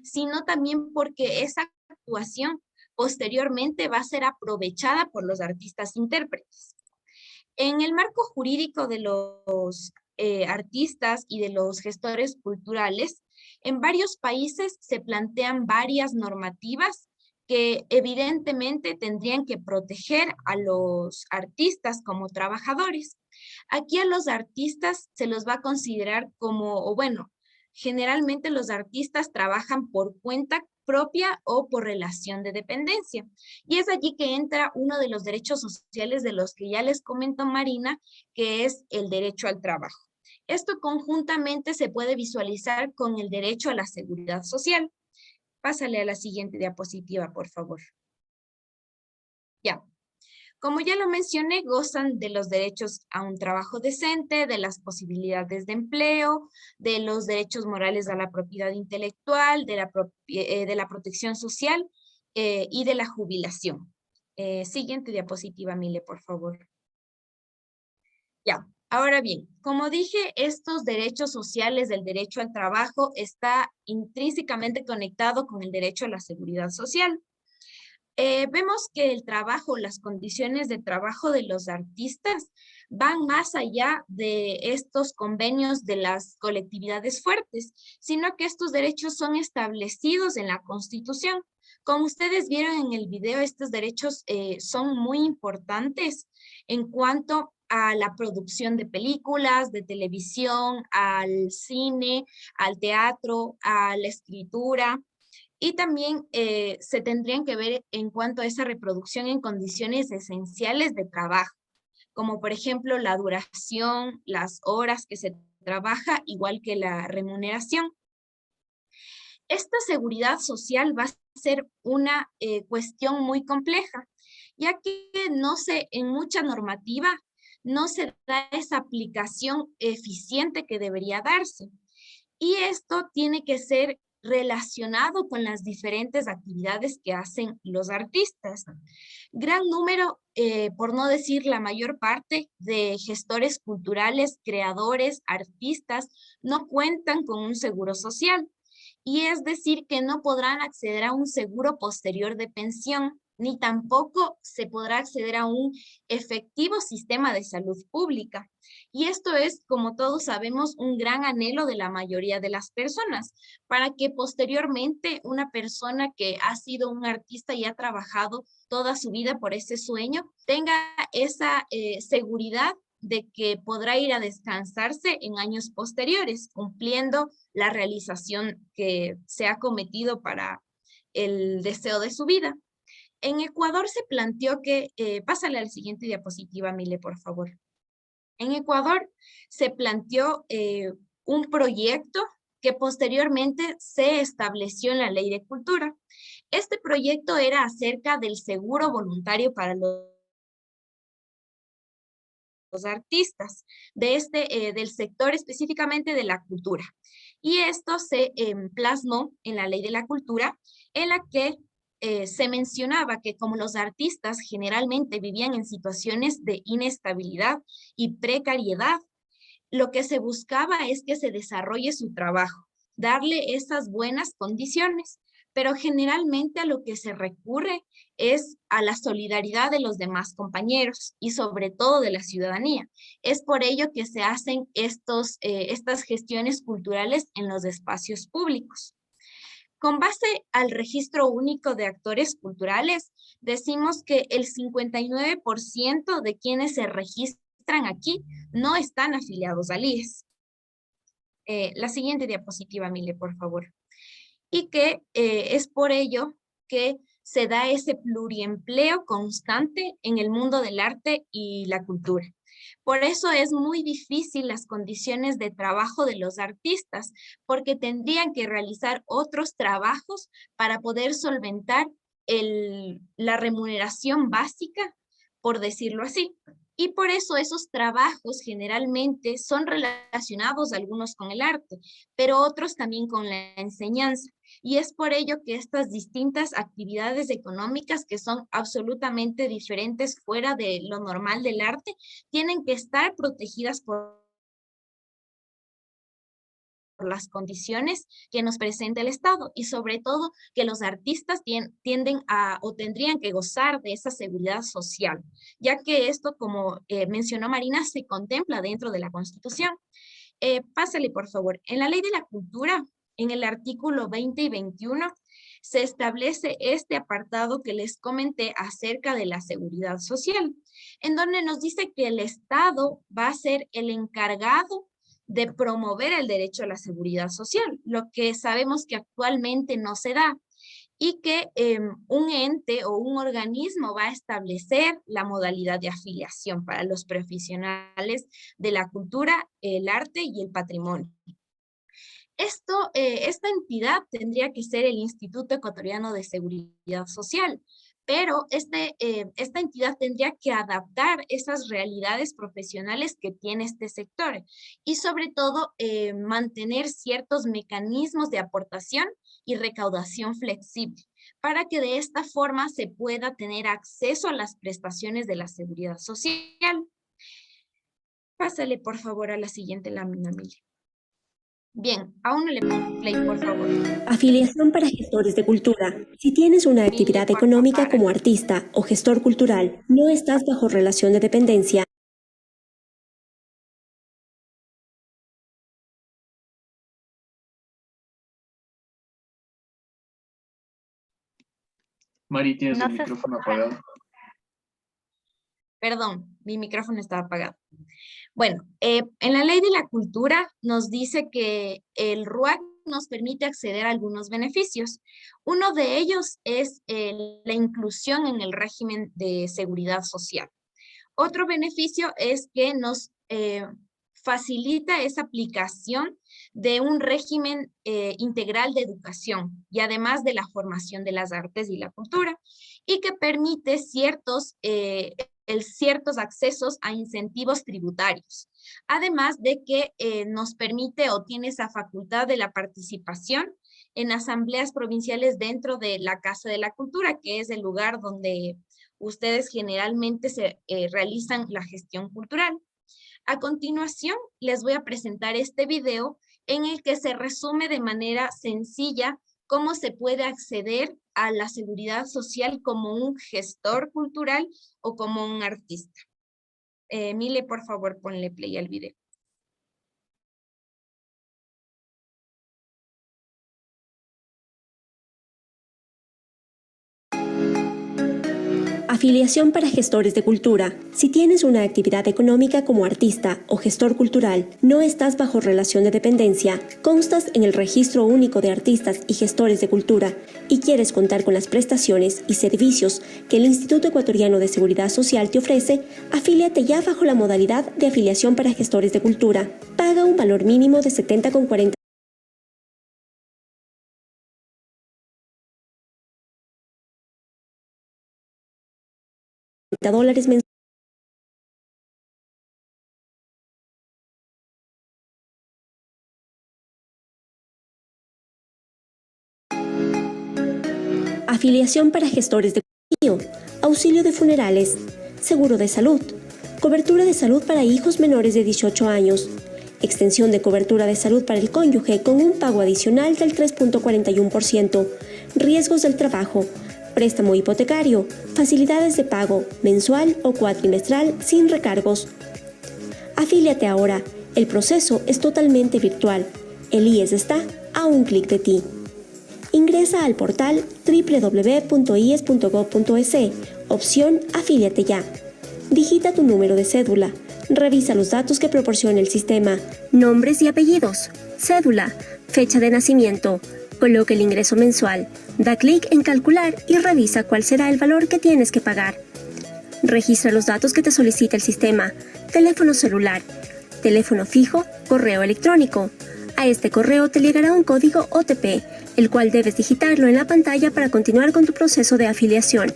sino también porque esa actuación posteriormente va a ser aprovechada por los artistas intérpretes. En el marco jurídico de los artistas y de los gestores culturales, en varios países se plantean varias normativas que evidentemente tendrían que proteger a los artistas como trabajadores. Aquí a los artistas se los va a considerar como, o bueno, generalmente los artistas trabajan por cuenta propia o por relación de dependencia. Y es allí que entra uno de los derechos sociales de los que ya les comentó Marina, que es el derecho al trabajo. Esto conjuntamente se puede visualizar con el derecho a la seguridad social. Pásale a la siguiente diapositiva, por favor. Ya. Como ya lo mencioné, gozan de los derechos a un trabajo decente, de las posibilidades de empleo, de los derechos morales a la propiedad intelectual, de la protección social y de la jubilación. Siguiente diapositiva, Mile, por favor. Ya. Ahora bien, como dije, estos derechos sociales del derecho al trabajo está intrínsecamente conectado con el derecho a la seguridad social. Vemos que el trabajo, las condiciones de trabajo de los artistas van más allá de estos convenios de las colectividades fuertes, sino que estos derechos son establecidos en la Constitución. Como ustedes vieron en el video, estos derechos son muy importantes en cuanto a la producción de películas, de televisión, al cine, al teatro, a la escritura. Y también se tendrían que ver en cuanto a esa reproducción en condiciones esenciales de trabajo, como por ejemplo la duración, las horas que se trabaja, igual que la remuneración. Esta seguridad social va a ser una cuestión muy compleja, ya que en mucha normativa no se da esa aplicación eficiente que debería darse. Y esto tiene que ser relacionado con las diferentes actividades que hacen los artistas. Gran número, por no decir la mayor parte, de gestores culturales, creadores, artistas, no cuentan con un seguro social. Y es decir, que no podrán acceder a un seguro posterior de pensión, ni tampoco se podrá acceder a un efectivo sistema de salud pública. Y esto es, como todos sabemos, un gran anhelo de la mayoría de las personas, para que posteriormente una persona que ha sido un artista y ha trabajado toda su vida por ese sueño, tenga esa seguridad de que podrá ir a descansarse en años posteriores, cumpliendo la realización que se ha cometido para el deseo de su vida. En Ecuador se planteó que, pásale a la siguiente diapositiva, Mile, por favor. En Ecuador se planteó un proyecto que posteriormente se estableció en la Ley de Cultura. Este proyecto era acerca del seguro voluntario para los artistas del sector específicamente de la cultura. Y esto se plasmó en la Ley de la Cultura, en la que se mencionaba que como los artistas generalmente vivían en situaciones de inestabilidad y precariedad, lo que se buscaba es que se desarrolle su trabajo, darle esas buenas condiciones, pero generalmente a lo que se recurre es a la solidaridad de los demás compañeros y sobre todo de la ciudadanía. Es por ello que se hacen estas gestiones culturales en los espacios públicos. Con base al Registro Único de Actores Culturales, decimos que el 59% de quienes se registran aquí no están afiliados al IES. La siguiente diapositiva, Mile, por favor. Y que es por ello que se da ese pluriempleo constante en el mundo del arte y la cultura. Por eso es muy difícil las condiciones de trabajo de los artistas, porque tendrían que realizar otros trabajos para poder solventar la remuneración básica, por decirlo así. Y por eso esos trabajos generalmente son relacionados algunos con el arte, pero otros también con la enseñanza. Y es por ello que estas distintas actividades económicas que son absolutamente diferentes fuera de lo normal del arte, tienen que estar protegidas por las condiciones que nos presenta el Estado y sobre todo que los artistas tienden a o tendrían que gozar de esa seguridad social, ya que esto, como mencionó Marina, se contempla dentro de la Constitución. Pásale, por favor. En la Ley de la Cultura, en el artículo 20 y 21, se establece este apartado que les comenté acerca de la seguridad social, en donde nos dice que el Estado va a ser el encargado de promover el derecho a la seguridad social, lo que sabemos que actualmente no se da, y que un ente o un organismo va a establecer la modalidad de afiliación para los profesionales de la cultura, el arte y el patrimonio. Esta entidad tendría que ser el Instituto Ecuatoriano de Seguridad Social, pero esta entidad tendría que adaptar esas realidades profesionales que tiene este sector y sobre todo mantener ciertos mecanismos de aportación y recaudación flexible para que de esta forma se pueda tener acceso a las prestaciones de la seguridad social. Pásale por favor a la siguiente lámina, Mili. Bien, aún no le pongo play, por favor. Afiliación para gestores de cultura. Si tienes una actividad económica como artista o gestor cultural, no estás bajo relación de dependencia. Mari, tienes el micrófono apagado. Perdón, mi micrófono estaba apagado. Bueno, en la Ley de la Cultura nos dice que el RUAC nos permite acceder a algunos beneficios. Uno de ellos es la inclusión en el régimen de seguridad social. Otro beneficio es que nos facilita esa aplicación de un régimen integral de educación y además de la formación de las artes y la cultura, y que permite ciertos accesos a incentivos tributarios, además de que nos permite o tiene esa facultad de la participación en asambleas provinciales dentro de la Casa de la Cultura, que es el lugar donde ustedes generalmente se realizan la gestión cultural. A continuación, les voy a presentar este video en el que se resume de manera sencilla cómo se puede acceder a la seguridad social como un gestor cultural o como un artista. Mile, por favor, ponle play al video. Afiliación para gestores de cultura. Si tienes una actividad económica como artista o gestor cultural, no estás bajo relación de dependencia, constas en el Registro Único de Artistas y Gestores de Cultura y quieres contar con las prestaciones y servicios que el Instituto Ecuatoriano de Seguridad Social te ofrece, afíliate ya bajo la modalidad de afiliación para gestores de cultura. Paga un valor mínimo de 70,40 dólares mensuales. Afiliación para gestores de cultura, auxilio de funerales, seguro de salud, cobertura de salud para hijos menores de 18 años, extensión de cobertura de salud para el cónyuge con un pago adicional del 3.41%, riesgos del trabajo, préstamo hipotecario, facilidades de pago mensual o cuatrimestral sin recargos. Afíliate ahora. El proceso es totalmente virtual. El IES está a un clic de ti. Ingresa al portal www.ies.gov.es, opción Afíliate ya. Digita tu número de cédula. Revisa los datos que proporciona el sistema. Nombres y apellidos, cédula, fecha de nacimiento. Coloca el ingreso mensual, da clic en calcular y revisa cuál será el valor que tienes que pagar. Registra los datos que te solicita el sistema, teléfono celular, teléfono fijo, correo electrónico. A este correo te llegará un código OTP, el cual debes digitarlo en la pantalla para continuar con tu proceso de afiliación.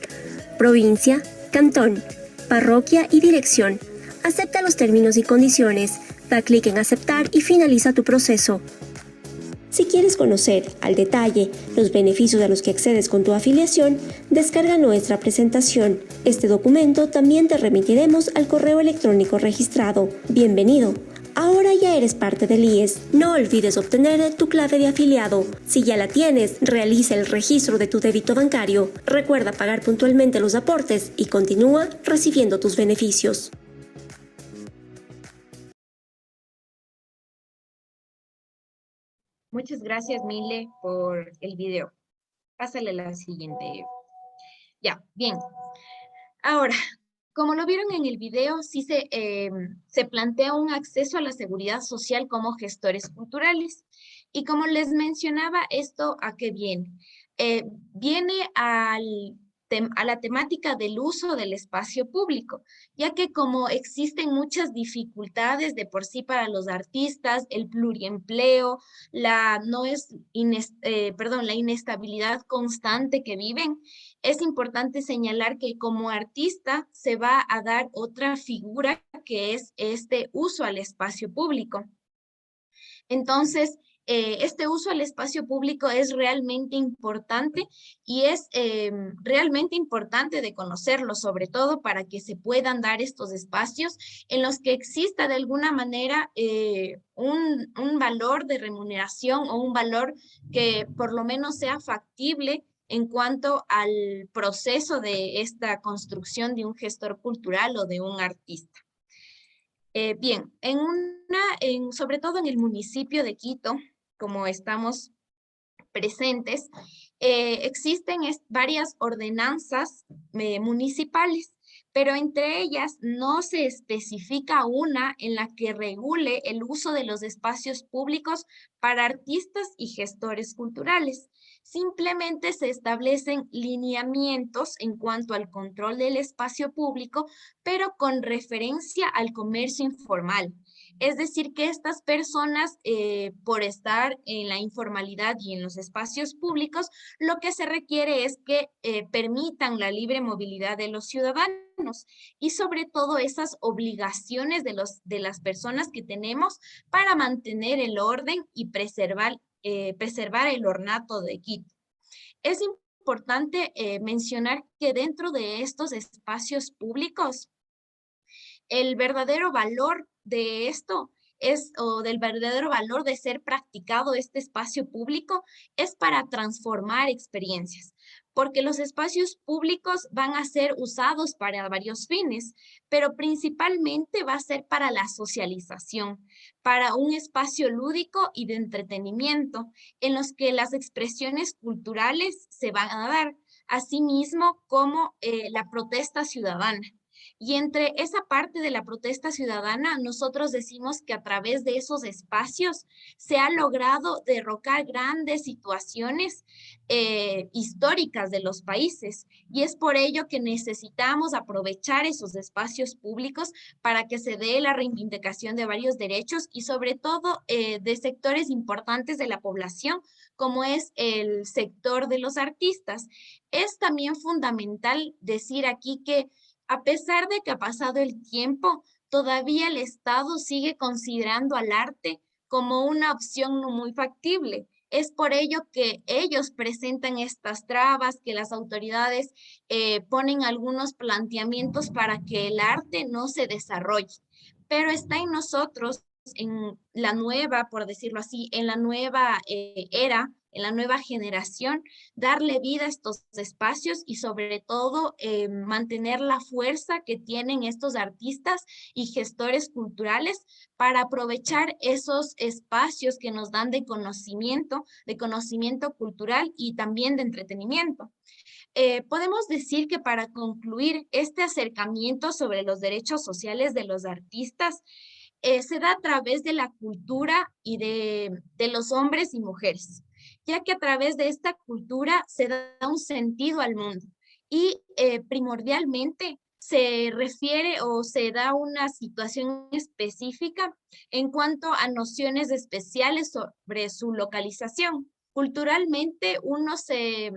Provincia, cantón, parroquia y dirección. Acepta los términos y condiciones, da clic en aceptar y finaliza tu proceso. Si quieres conocer al detalle los beneficios a los que accedes con tu afiliación, descarga nuestra presentación. Este documento también te remitiremos al correo electrónico registrado. Bienvenido. Ahora ya eres parte del IES. No olvides obtener tu clave de afiliado. Si ya la tienes, realiza el registro de tu débito bancario. Recuerda pagar puntualmente los aportes y continúa recibiendo tus beneficios. Muchas gracias, Mile, por el video. Pásale la siguiente. Ya, bien. Ahora, como lo vieron en el video, sí se plantea un acceso a la seguridad social como gestores culturales. Y como les mencionaba, ¿esto a qué viene? Viene a la temática del uso del espacio público, ya que como existen muchas dificultades de por sí para los artistas, el pluriempleo, la inestabilidad constante que viven, es importante señalar que como artista se va a dar otra figura que es este uso al espacio público. Entonces, este uso al espacio público es realmente importante y es realmente importante de conocerlo, sobre todo para que se puedan dar estos espacios en los que exista de alguna manera un valor de remuneración o un valor que por lo menos sea factible en cuanto al proceso de esta construcción de un gestor cultural o de un artista. Bien, sobre todo en el municipio de Quito, como estamos presentes, existen varias ordenanzas municipales, pero entre ellas no se especifica una en la que regule el uso de los espacios públicos para artistas y gestores culturales. Simplemente se establecen lineamientos en cuanto al control del espacio público, pero con referencia al comercio informal. Es decir, que estas personas, por estar en la informalidad y en los espacios públicos, lo que se requiere es que permitan la libre movilidad de los ciudadanos y sobre todo esas obligaciones de las personas que tenemos para mantener el orden y preservar el ornato de Quito. Es importante mencionar que dentro de estos espacios públicos, el verdadero valor de esto o del verdadero valor de ser practicado este espacio público es para transformar experiencias, porque los espacios públicos van a ser usados para varios fines, pero principalmente va a ser para la socialización, para un espacio lúdico y de entretenimiento en los que las expresiones culturales se van a dar, asimismo como la protesta ciudadana. Y entre esa parte de la protesta ciudadana, nosotros decimos que a través de esos espacios se ha logrado derrocar grandes situaciones históricas de los países. Y es por ello que necesitamos aprovechar esos espacios públicos para que se dé la reivindicación de varios derechos y sobre todo de sectores importantes de la población, como es el sector de los artistas. Es también fundamental decir aquí que a pesar de que ha pasado el tiempo, todavía el Estado sigue considerando al arte como una opción no muy factible. Es por ello que ellos presentan estas trabas, que las autoridades ponen algunos planteamientos para que el arte no se desarrolle. Pero está en nosotros, en la nueva, por decirlo así, en la nueva era, en la nueva generación, darle vida a estos espacios y sobre todo mantener la fuerza que tienen estos artistas y gestores culturales para aprovechar esos espacios que nos dan de conocimiento cultural y también de entretenimiento. Podemos decir que para concluir este acercamiento sobre los derechos sociales de los artistas, se da a través de la cultura y de los hombres y mujeres, ya que a través de esta cultura se da un sentido al mundo y primordialmente se refiere o se da una situación específica en cuanto a nociones especiales sobre su localización. Culturalmente uno se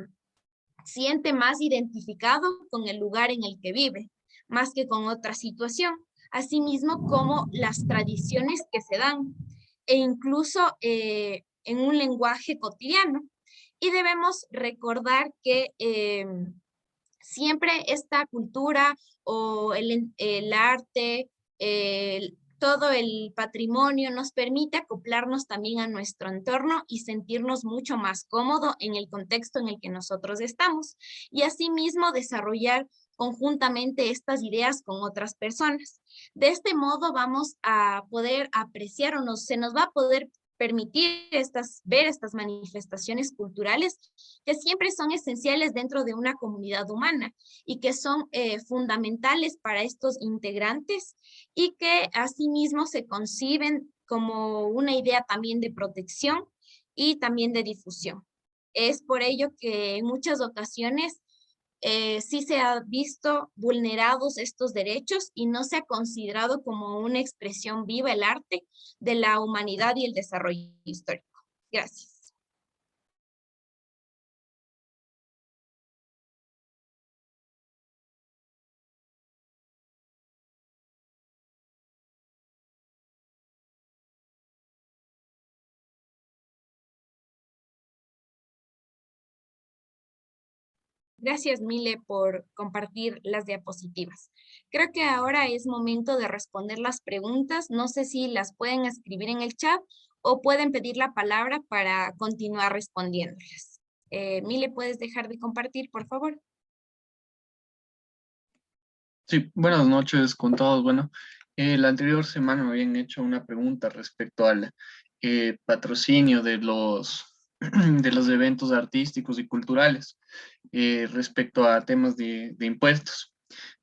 siente más identificado con el lugar en el que vive, más que con otra situación, asimismo como las tradiciones que se dan, e incluso en un lenguaje cotidiano. Y debemos recordar que siempre esta cultura o el arte, todo el patrimonio nos permite acoplarnos también a nuestro entorno y sentirnos mucho más cómodo en el contexto en el que nosotros estamos. Y asimismo desarrollar conjuntamente estas ideas con otras personas. De este modo vamos a poder apreciar se nos va a poder permitir ver estas manifestaciones culturales que siempre son esenciales dentro de una comunidad humana y que son fundamentales para estos integrantes y que asimismo se conciben como una idea también de protección y también de difusión. Es por ello que en muchas ocasiones sí se ha visto vulnerados estos derechos y no se ha considerado como una expresión viva el arte de la humanidad y el desarrollo histórico. Gracias. Gracias, Mile, por compartir las diapositivas. Creo que ahora es momento de responder las preguntas. No sé si las pueden escribir en el chat o pueden pedir la palabra para continuar respondiéndolas. Mile, ¿puedes dejar de compartir, por favor? Sí, buenas noches con todos. Bueno, la anterior semana me habían hecho una pregunta respecto al patrocinio de los eventos artísticos y culturales respecto a temas de impuestos.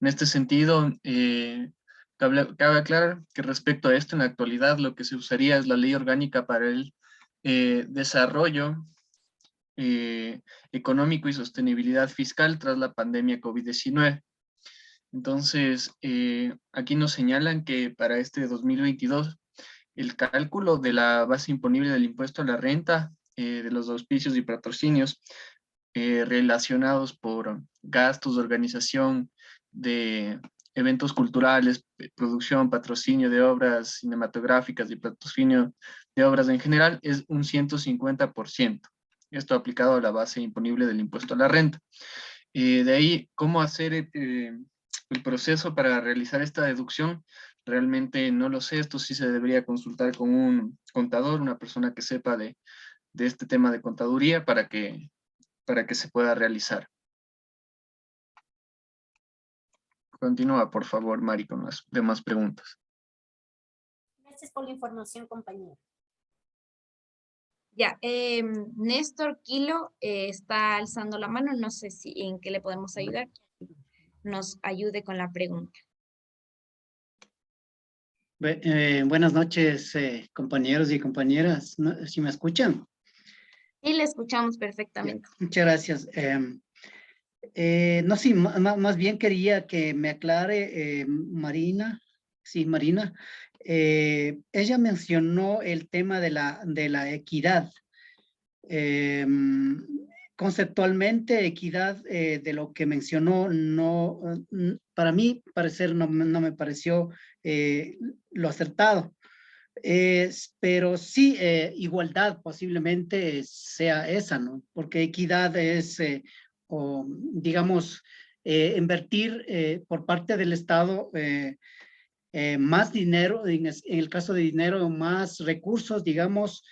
En este sentido, cabe aclarar que respecto a esto, en la actualidad lo que se usaría es la Ley Orgánica para el Desarrollo Económico y Sostenibilidad Fiscal tras la pandemia COVID-19. Entonces, aquí nos señalan que para este 2022 el cálculo de la base imponible del impuesto a la renta, de los auspicios y patrocinios relacionados por gastos de organización de eventos culturales, producción, patrocinio de obras cinematográficas y patrocinio de obras en general, es un 150%. Esto aplicado a la base imponible del impuesto a la renta. De ahí, ¿cómo hacer el proceso para realizar esta deducción? Realmente no lo sé, esto sí se debería consultar con un contador, una persona que sepa de este tema de contaduría para que se pueda realizar. Continúa, por favor, Mari, con las demás preguntas. Gracias por la información, compañero. Ya, Néstor Kilo está alzando la mano, no sé si en qué le podemos ayudar. Nos ayude con la pregunta. Buenas noches, compañeros y compañeras. ¿Sí me escuchan? Sí, le escuchamos perfectamente. Muchas gracias. No, sí, más bien quería que me aclare Marina. Sí, Marina. Ella mencionó el tema de la equidad. Conceptualmente, equidad de lo que mencionó, no, para mí, parecer, no me pareció lo acertado. Pero sí, igualdad posiblemente sea esa, ¿no? Porque equidad es, digamos, invertir por parte del Estado más dinero, en el caso de dinero, más recursos, digamos,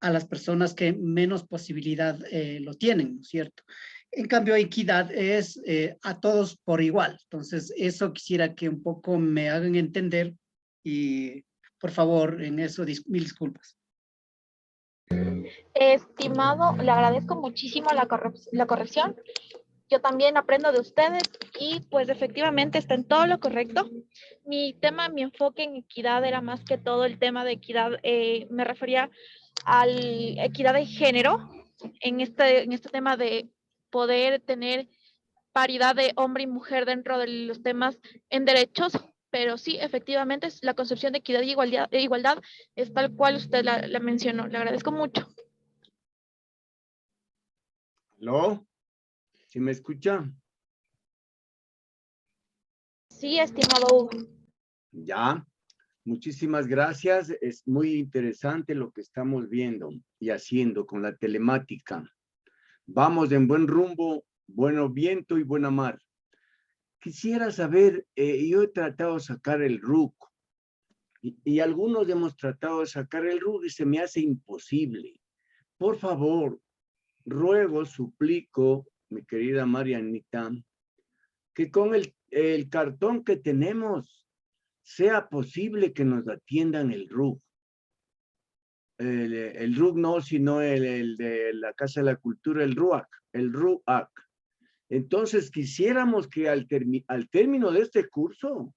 a las personas que menos posibilidad lo tienen, ¿no es cierto? En cambio, equidad es a todos por igual. Entonces, eso quisiera que un poco me hagan entender y, por favor, en eso, mil disculpas. Estimado, le agradezco muchísimo la corrección. Yo también aprendo de ustedes y pues efectivamente está en todo lo correcto. Mi enfoque en equidad era más que todo el tema de equidad, me refería a la equidad de género, en este tema de poder tener paridad de hombre y mujer dentro de los temas en derechos, pero sí, efectivamente, la concepción de equidad y igualdad es tal cual usted la mencionó. Le agradezco mucho. ¿Aló? ¿Sí me escucha? Sí, estimado Hugo. Ya. Muchísimas gracias. Es muy interesante lo que estamos viendo y haciendo con la telemática. Vamos en buen rumbo, buen viento y buena mar. Quisiera saber, yo he tratado de sacar el RUC y algunos hemos tratado de sacar el RUC y se me hace imposible. Por favor, ruego, suplico, mi querida Marianita, que con el cartón que tenemos sea posible que nos atiendan el RUC. El RUC no, sino el de la Casa de la Cultura, el RUAC, el RUAC. Entonces quisiéramos que al término de este curso,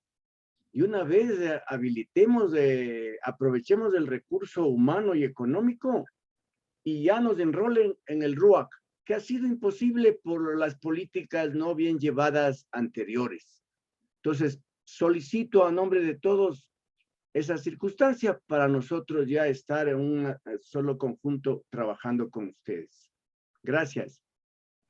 y una vez habilitemos, aprovechemos el recurso humano y económico, y ya nos enrolen en el RUAC, que ha sido imposible por las políticas no bien llevadas anteriores. Entonces, solicito a nombre de todos esa circunstancia para nosotros ya estar en un solo conjunto trabajando con ustedes. Gracias.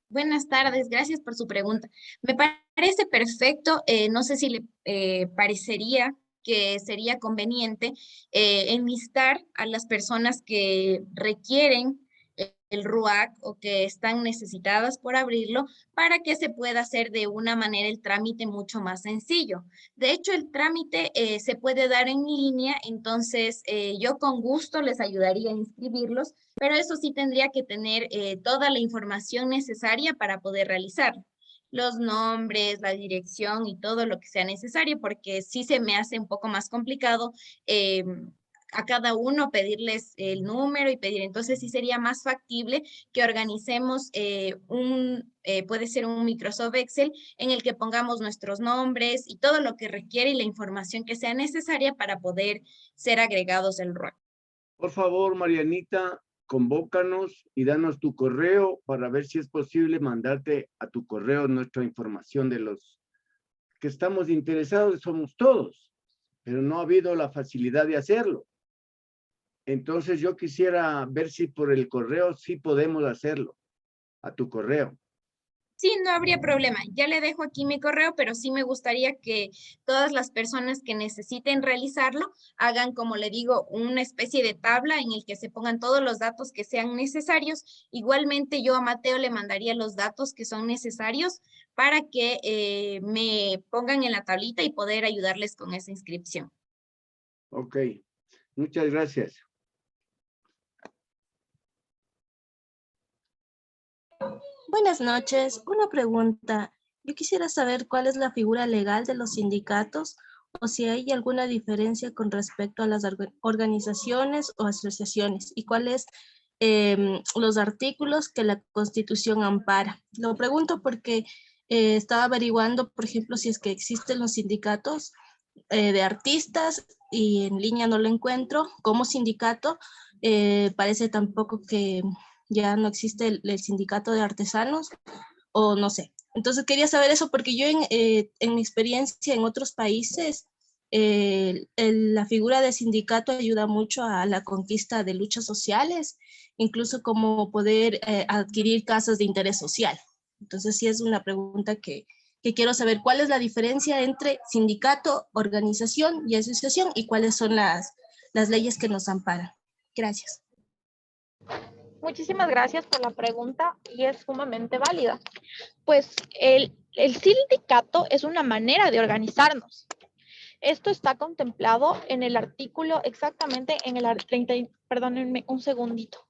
Buenas tardes, gracias por su pregunta. Me parece perfecto, no sé si le parecería que sería conveniente enlistar a las personas que requieren el RUAC o que están necesitadas por abrirlo para que se pueda hacer de una manera el trámite mucho más sencillo. De hecho, el trámite se puede dar en línea, entonces yo con gusto les ayudaría a inscribirlos, pero eso sí tendría que tener toda la información necesaria para poder realizarlo. Los nombres, la dirección y todo lo que sea necesario, porque sí se me hace un poco más complicado a cada uno pedirles el número y pedir. Entonces sí sería más factible que organicemos puede ser un Microsoft Excel en el que pongamos nuestros nombres y todo lo que requiere y la información que sea necesaria para poder ser agregados al RUAC. Por favor, Marianita, convócanos y danos tu correo para ver si es posible mandarte a tu correo nuestra información de los que estamos interesados, somos todos, pero no ha habido la facilidad de hacerlo. Entonces yo quisiera ver si por el correo sí podemos hacerlo, a tu correo. Sí, no habría problema. Ya le dejo aquí mi correo, pero sí me gustaría que todas las personas que necesiten realizarlo hagan, como le digo, una especie de tabla en el que se pongan todos los datos que sean necesarios. Igualmente yo a Mateo le mandaría los datos que son necesarios para que me pongan en la tablita y poder ayudarles con esa inscripción. Ok, muchas gracias. Buenas noches. Una pregunta. Yo quisiera saber cuál es la figura legal de los sindicatos o si hay alguna diferencia con respecto a las organizaciones o asociaciones y cuáles los artículos que la Constitución ampara. Lo pregunto porque estaba averiguando, por ejemplo, si es que existen los sindicatos de artistas y en línea no lo encuentro. Como sindicato, parece tampoco que ya no existe el sindicato de artesanos, o no sé. Entonces quería saber eso porque yo en mi experiencia en otros países, la figura de sindicato ayuda mucho a la conquista de luchas sociales, incluso como poder adquirir casas de interés social. Entonces sí es una pregunta que quiero saber cuál es la diferencia entre sindicato, organización y asociación y cuáles son las leyes que nos amparan. Gracias. Muchísimas gracias por la pregunta y es sumamente válida. Pues el sindicato es una manera de organizarnos. Esto está contemplado en el artículo, exactamente en el 30, perdónenme un segundito.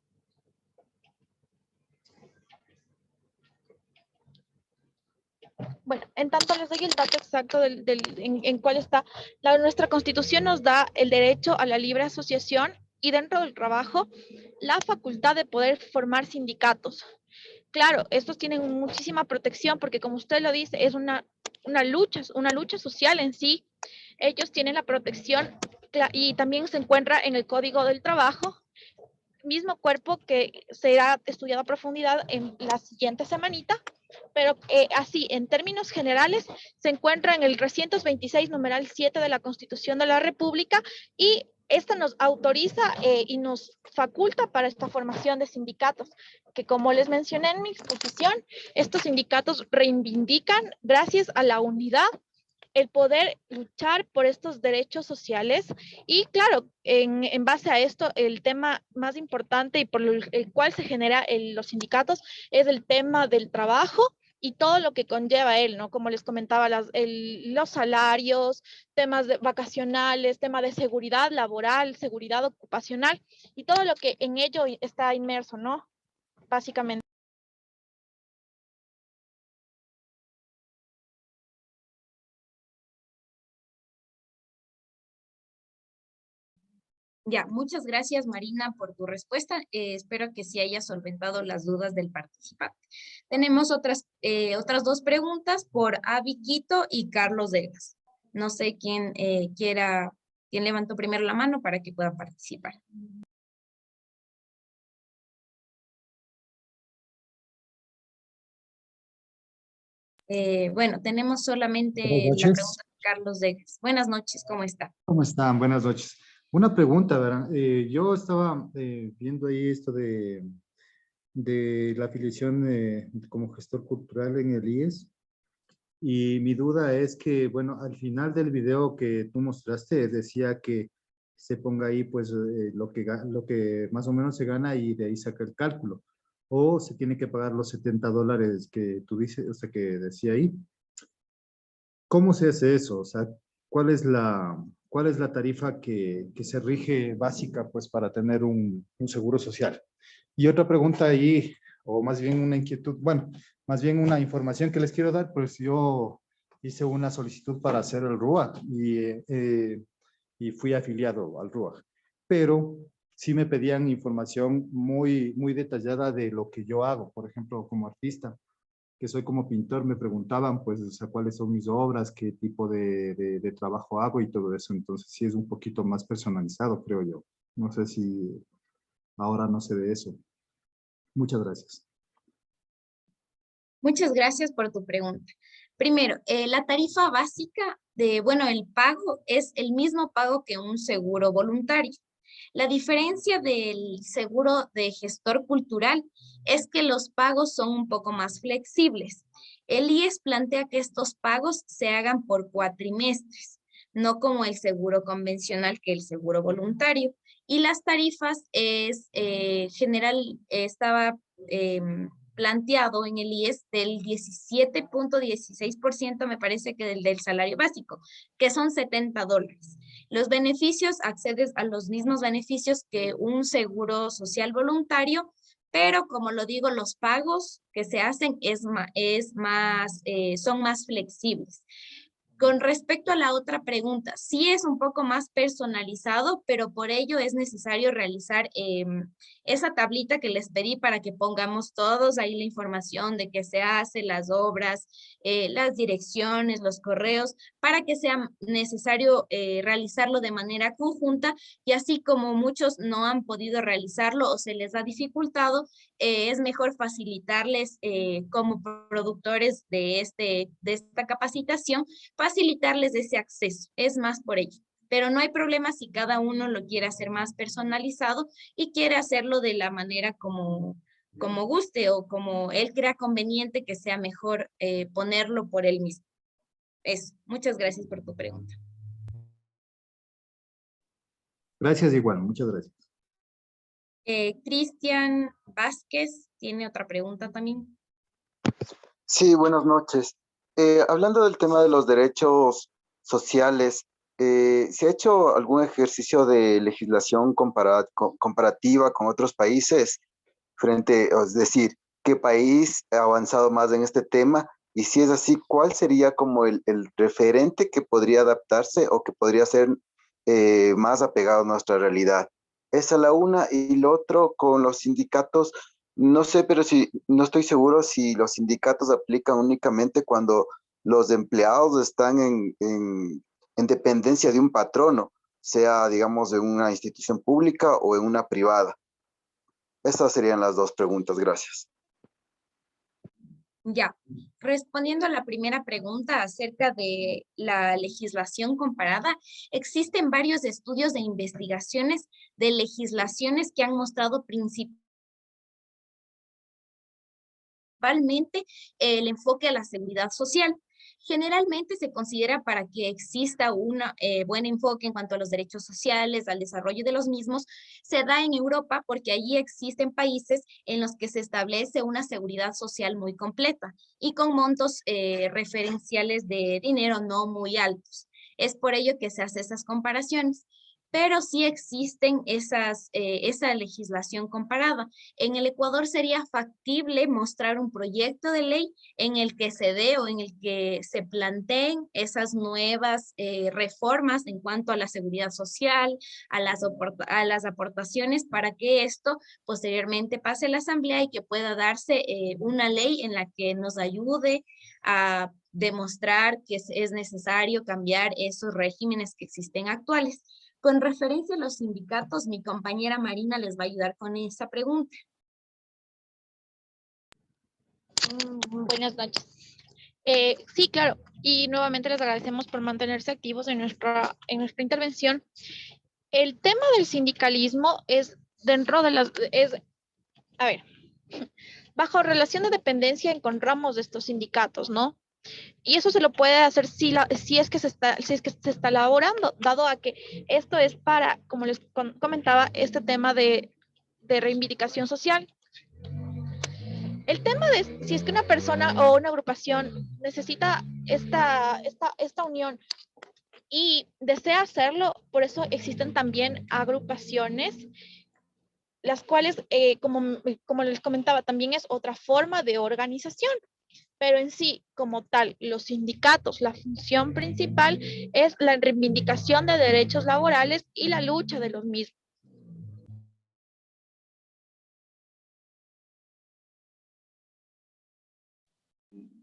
Bueno, en tanto les doy el dato exacto en cuál está. Nuestra Constitución nos da el derecho a la libre asociación y dentro del trabajo la facultad de poder formar sindicatos. Claro, estos tienen muchísima protección porque como usted lo dice, es una lucha social en sí. Ellos tienen la protección y también se encuentra en el Código del Trabajo, mismo cuerpo que será estudiado a profundidad en la siguiente semanita, pero así, en términos generales, se encuentra en el 326, numeral 7 de la Constitución de la República y esta nos autoriza y nos faculta para esta formación de sindicatos, que como les mencioné en mi exposición, estos sindicatos reivindican, gracias a la unidad, el poder luchar por estos derechos sociales y claro, en base a esto, el tema más importante y por el cual se genera los sindicatos es el tema del trabajo y todo lo que conlleva él, ¿no? Como les comentaba, los salarios, temas vacacionales, tema de seguridad laboral, seguridad ocupacional y todo lo que en ello está inmerso, ¿no? Básicamente. Ya, muchas gracias Marina por tu respuesta. Espero que sí haya solventado las dudas del participante. Tenemos otras dos preguntas por Avi Quito y Carlos Degas. No sé quién quién levantó primero la mano para que pueda participar. Bueno, tenemos solamente la pregunta de Carlos Degas. Buenas noches, ¿cómo está? ¿Cómo están? Buenas noches. Una pregunta, ¿verdad? Yo estaba viendo ahí esto de la afiliación como gestor cultural en el IES y mi duda es que, bueno, al final del video que tú mostraste decía que se ponga ahí pues lo que más o menos se gana y de ahí saca el cálculo o se tiene que pagar los $70 que tú dices, o sea, que decía ahí. ¿Cómo se hace eso? O sea, ¿cuál es la tarifa que se rige básica pues para tener un seguro social? Y otra pregunta ahí, o más bien una inquietud, bueno, más bien una información que les quiero dar, pues yo hice una solicitud para hacer el RUAG y fui afiliado al RUAG, pero sí me pedían información muy detallada de lo que yo hago, por ejemplo, como artista, que soy como pintor, me preguntaban, pues, o sea, cuáles son mis obras, qué tipo de trabajo hago y todo eso. Entonces, sí es un poquito más personalizado, creo yo. No sé si ahora no sé de eso. Muchas gracias. Muchas gracias por tu pregunta. Primero, la tarifa básica el pago es el mismo pago que un seguro voluntario. La diferencia del seguro de gestor cultural es que los pagos son un poco más flexibles. El IES plantea que estos pagos se hagan por cuatrimestres, no como el seguro convencional, que el seguro voluntario. Y las tarifas estaba planteado en el IES del 17.16%, me parece que del salario básico, que son $70. Los beneficios, accedes a los mismos beneficios que un seguro social voluntario, pero como lo digo, los pagos que se hacen son más flexibles. Con respecto a la otra pregunta, sí es un poco más personalizado, pero por ello es necesario realizar esa tablita que les pedí para que pongamos todos ahí la información de qué se hace, las obras, las direcciones, los correos, para que sea necesario realizarlo de manera conjunta, y así como muchos no han podido realizarlo o se les ha dificultado, es mejor facilitarles como productores de esta capacitación, facilitarles ese acceso, es más por ello. Pero no hay problema si cada uno lo quiere hacer más personalizado y quiere hacerlo de la manera como guste o como él crea conveniente que sea mejor ponerlo por él mismo. Eso. Muchas gracias por tu pregunta. Gracias igual, muchas gracias. Cristian Vázquez tiene otra pregunta también. Sí, buenas noches. Hablando del tema de los derechos sociales, ¿se ha hecho algún ejercicio de legislación comparativa con otros países es decir, qué país ha avanzado más en este tema? Y si es así, ¿cuál sería como el referente que podría adaptarse o que podría ser más apegado a nuestra realidad? Esa es la una. Y lo otro, con los sindicatos, no sé, pero no estoy seguro si los sindicatos aplican únicamente cuando los empleados están en dependencia de un patrono, sea, digamos, en una institución pública o en una privada. Esas serían las dos preguntas. Gracias. Ya, respondiendo a la primera pregunta acerca de la legislación comparada, existen varios estudios de investigaciones de legislaciones que han mostrado principalmente el enfoque a la seguridad social. Generalmente se considera para que exista un buen enfoque en cuanto a los derechos sociales, al desarrollo de los mismos, se da en Europa porque allí existen países en los que se establece una seguridad social muy completa y con montos referenciales de dinero no muy altos. Es por ello que se hace esas comparaciones. Pero sí existen esa legislación comparada. En el Ecuador sería factible mostrar un proyecto de ley en el que se dé o en el que se planteen esas nuevas reformas en cuanto a la seguridad social, a las aportaciones, para que esto posteriormente pase a la Asamblea y que pueda darse una ley en la que nos ayude a demostrar que es necesario cambiar esos regímenes que existen actuales. Con referencia a los sindicatos, mi compañera Marina les va a ayudar con esa pregunta. Buenas noches. Sí, claro. Y nuevamente les agradecemos por mantenerse activos en nuestra intervención. El tema del sindicalismo es dentro de las... bajo relación de dependencia encontramos estos sindicatos, ¿no? Y eso se lo puede hacer si es que se está elaborando, dado a que esto es para, como les comentaba, este tema de reivindicación social. El tema de si es que una persona o una agrupación necesita esta unión y desea hacerlo, por eso existen también agrupaciones, las cuales, como les comentaba, también es otra forma de organización. Pero en sí, como tal, los sindicatos, la función principal es la reivindicación de derechos laborales y la lucha de los mismos.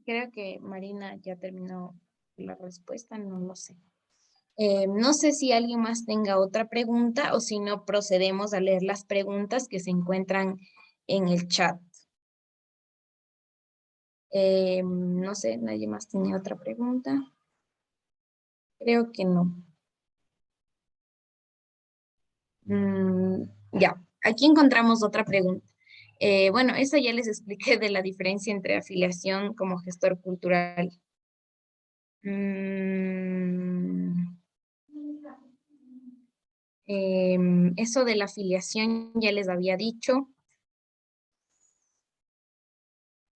Creo que Marina ya terminó la respuesta, no lo sé. No sé si alguien más tenga otra pregunta o si no procedemos a leer las preguntas que se encuentran en el chat. No sé, ¿nadie más tiene otra pregunta? Creo que no. Ya, aquí encontramos otra pregunta. Bueno, esa ya les expliqué de la diferencia entre afiliación como gestor cultural. Eso de la afiliación ya les había dicho.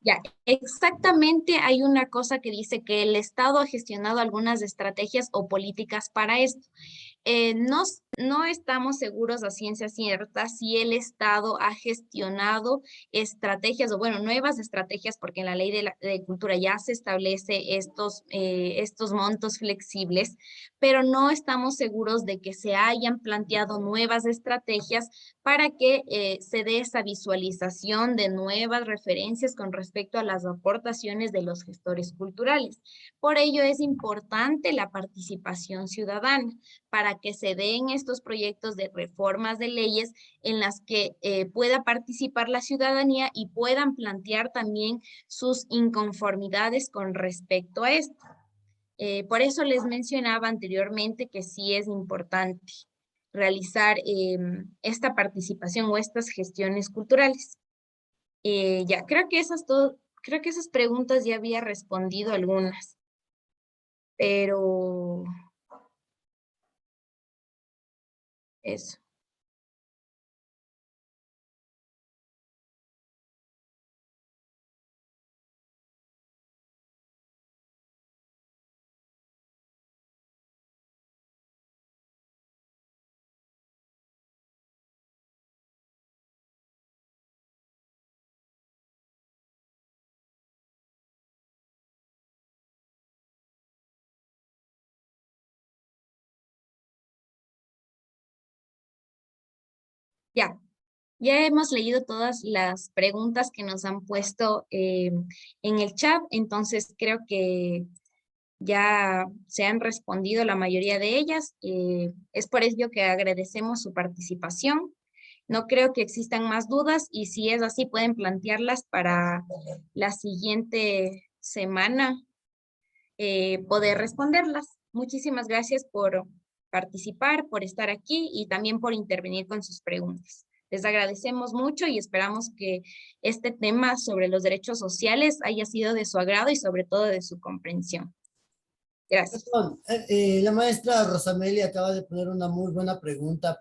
Ya, exactamente hay una cosa que dice que el Estado ha gestionado algunas estrategias o políticas para esto. No estamos seguros a ciencia cierta si el Estado ha gestionado estrategias o bueno, nuevas estrategias, porque en la ley de cultura ya se establece estos montos flexibles, pero no estamos seguros de que se hayan planteado nuevas estrategias para que se dé esa visualización de nuevas referencias con respecto a las aportaciones de los gestores culturales. Por ello es importante la participación ciudadana para que se den estos proyectos de reformas de leyes en las que pueda participar la ciudadanía y puedan plantear también sus inconformidades con respecto a esto. Por eso les mencionaba anteriormente que sí es importante realizar esta participación o estas gestiones culturales. Ya, creo que esas preguntas ya había respondido algunas, pero eso. Ya hemos leído todas las preguntas que nos han puesto en el chat, entonces creo que ya se han respondido la mayoría de ellas. Es por ello que agradecemos su participación. No creo que existan más dudas y si es así pueden plantearlas para la siguiente semana poder responderlas. Muchísimas gracias por participar, por estar aquí y también por intervenir con sus preguntas. Les agradecemos mucho y esperamos que este tema sobre los derechos sociales haya sido de su agrado y sobre todo de su comprensión. Gracias. La maestra Rosamelia acaba de poner una muy buena pregunta.